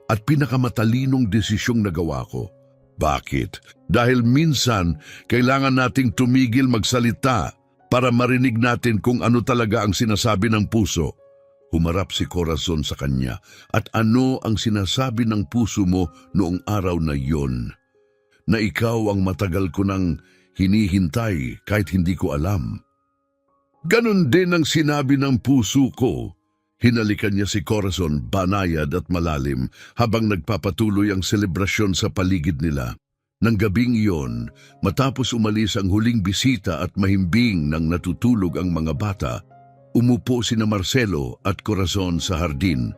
At pinakamatalinong desisyong nagawa ko. Bakit? Dahil minsan kailangan nating tumigil magsalita para marinig natin kung ano talaga ang sinasabi ng puso. Humarap si Corazon sa kanya. "At ano ang sinasabi ng puso mo noong araw na yon? Na ikaw ang matagal ko nang hinihintay kahit hindi ko alam." "Ganon din ang sinabi ng puso ko." Hinalikan niya si Corazon, banayad at malalim, habang nagpapatuloy ang selebrasyon sa paligid nila. Nang gabing iyon, matapos umalis ang huling bisita at mahimbing nang natutulog ang mga bata, umupo sina Marcelo at Corazon sa hardin,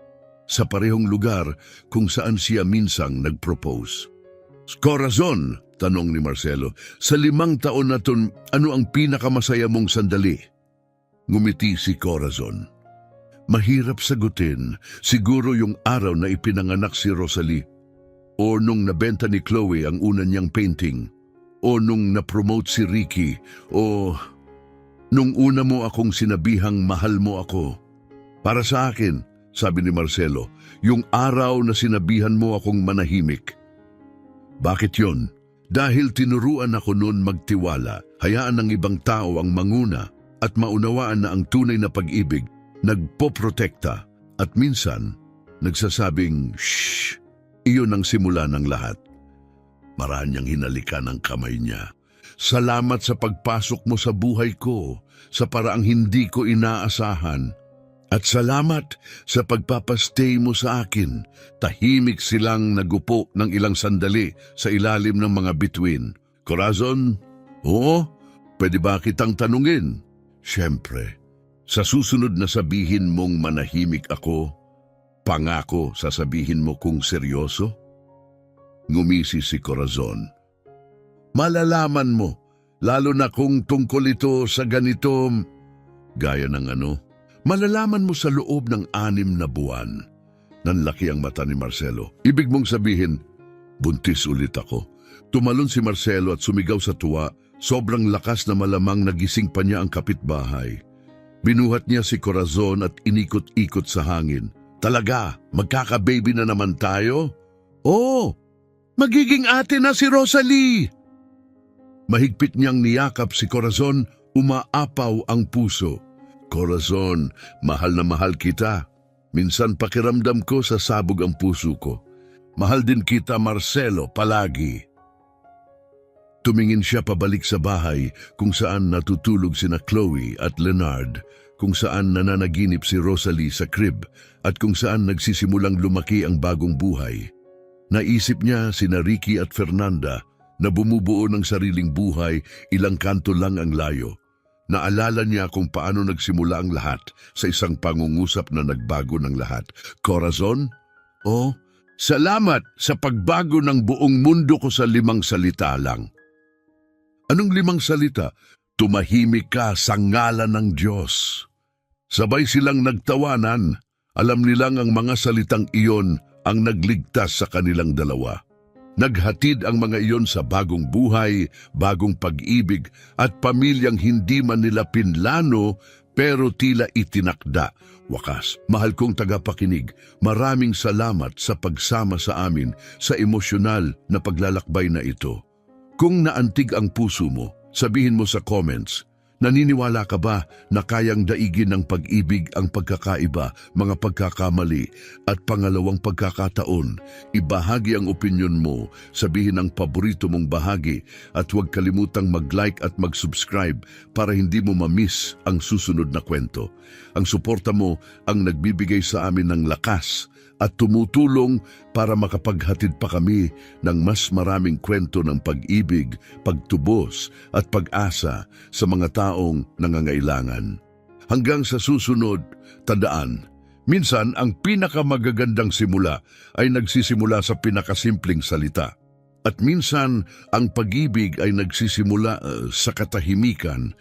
sa parehong lugar kung saan siya minsang nag-propose. "Corazon," tanong ni Marcelo, "sa 5 taon na ton, ano ang pinakamasaya mong sandali?" Ngumiti si Corazon. "Mahirap sagutin, siguro yung araw na ipinanganak si Rosalie, o nung nabenta ni Chloe ang una niyang painting, o nung na-promote si Ricky, o nung una mo akong sinabihang mahal mo ako. Para sa akin," sabi ni Marcelo, "yung araw na sinabihan mo akong manahimik." "Bakit yon?" "Dahil tinuruan ako noon magtiwala, hayaan ng ibang tao ang manguna, at maunawaan na ang tunay na pag-ibig, nagpoprotekta, at minsan, nagsasabing, shh, iyon ang simula ng lahat." Maranyang hinalikan ang kamay niya. "Salamat sa pagpasok mo sa buhay ko, sa paraang hindi ko inaasahan. At salamat sa pagpapastay mo sa akin." Tahimik silang nagupo ng ilang sandali sa ilalim ng mga bituin. "Corazon, oo, pwede ba kitang tanungin?" "Siyempre, sa susunod na sabihin mong manahimik ako, pangako sasabihin mo kung seryoso?" Ngumisi si Corazon. "Malalaman mo, lalo na kung tungkol ito sa ganito." "Gaya ng ano?" "Malalaman mo sa loob ng 6 na buwan." Nanlaki ang mata ni Marcelo. "Ibig mong sabihin, buntis ulit ako?" Tumalon si Marcelo at sumigaw sa tuwa. Sobrang lakas na malamang nagising pa niya ang kapitbahay. Binuhat niya si Corazon at inikot-ikot sa hangin. "Talaga, magkaka-baby na naman tayo?" "Oo, magiging ate na si Rosalie!" Mahigpit niyang niyakap si Corazon, umaapaw ang puso. "Corazon, mahal na mahal kita. Minsan pakiramdam ko sa sabog ang puso ko. Mahal din kita, Marcelo, palagi." Tumingin siya pabalik sa bahay kung saan natutulog sina Chloe at Leonard, kung saan nananaginip si Rosalie sa crib at kung saan nagsisimulang lumaki ang bagong buhay. Naisip niya sina Ricky at Fernanda na bumubuo ng sariling buhay, ilang kanto lang ang layo. Naalala niya kung paano nagsimula ang lahat sa isang pangungusap na nagbago ng lahat. "Corazon, oh, salamat sa pagbago ng buong mundo ko sa 5 salita lang." "Anong 5 salita?" "Tumahimik ka sa ngalan ng Diyos." Sabay silang nagtawanan. Alam nilang ang mga salitang iyon ang nagligtas sa kanilang dalawa. Naghatid ang mga iyon sa bagong buhay, bagong pag-ibig at pamilyang hindi man nila pinlano pero tila itinakda. Wakas, mahal kong tagapakinig, maraming salamat sa pagsama sa amin sa emosyonal na paglalakbay na ito. Kung naantig ang puso mo, sabihin mo sa comments, naniniwala ka ba na kayang daigin ng pag-ibig ang pagkakaiba, mga pagkakamali at pangalawang pagkakataon? Ibahagi ang opinyon mo, sabihin ang paborito mong bahagi at huwag kalimutang mag-like at mag-subscribe para hindi mo ma-miss ang susunod na kwento. Ang suporta mo ang nagbibigay sa amin ng lakas at tumutulong para makapaghatid pa kami ng mas maraming kwento ng pag-ibig, pagtubos at pag-asa sa mga taong nangangailangan. Hanggang sa susunod, tandaan, minsan ang pinakamagagandang simula ay nagsisimula sa pinakasimpleng salita. At minsan ang pag-ibig ay nagsisimula sa katahimikan,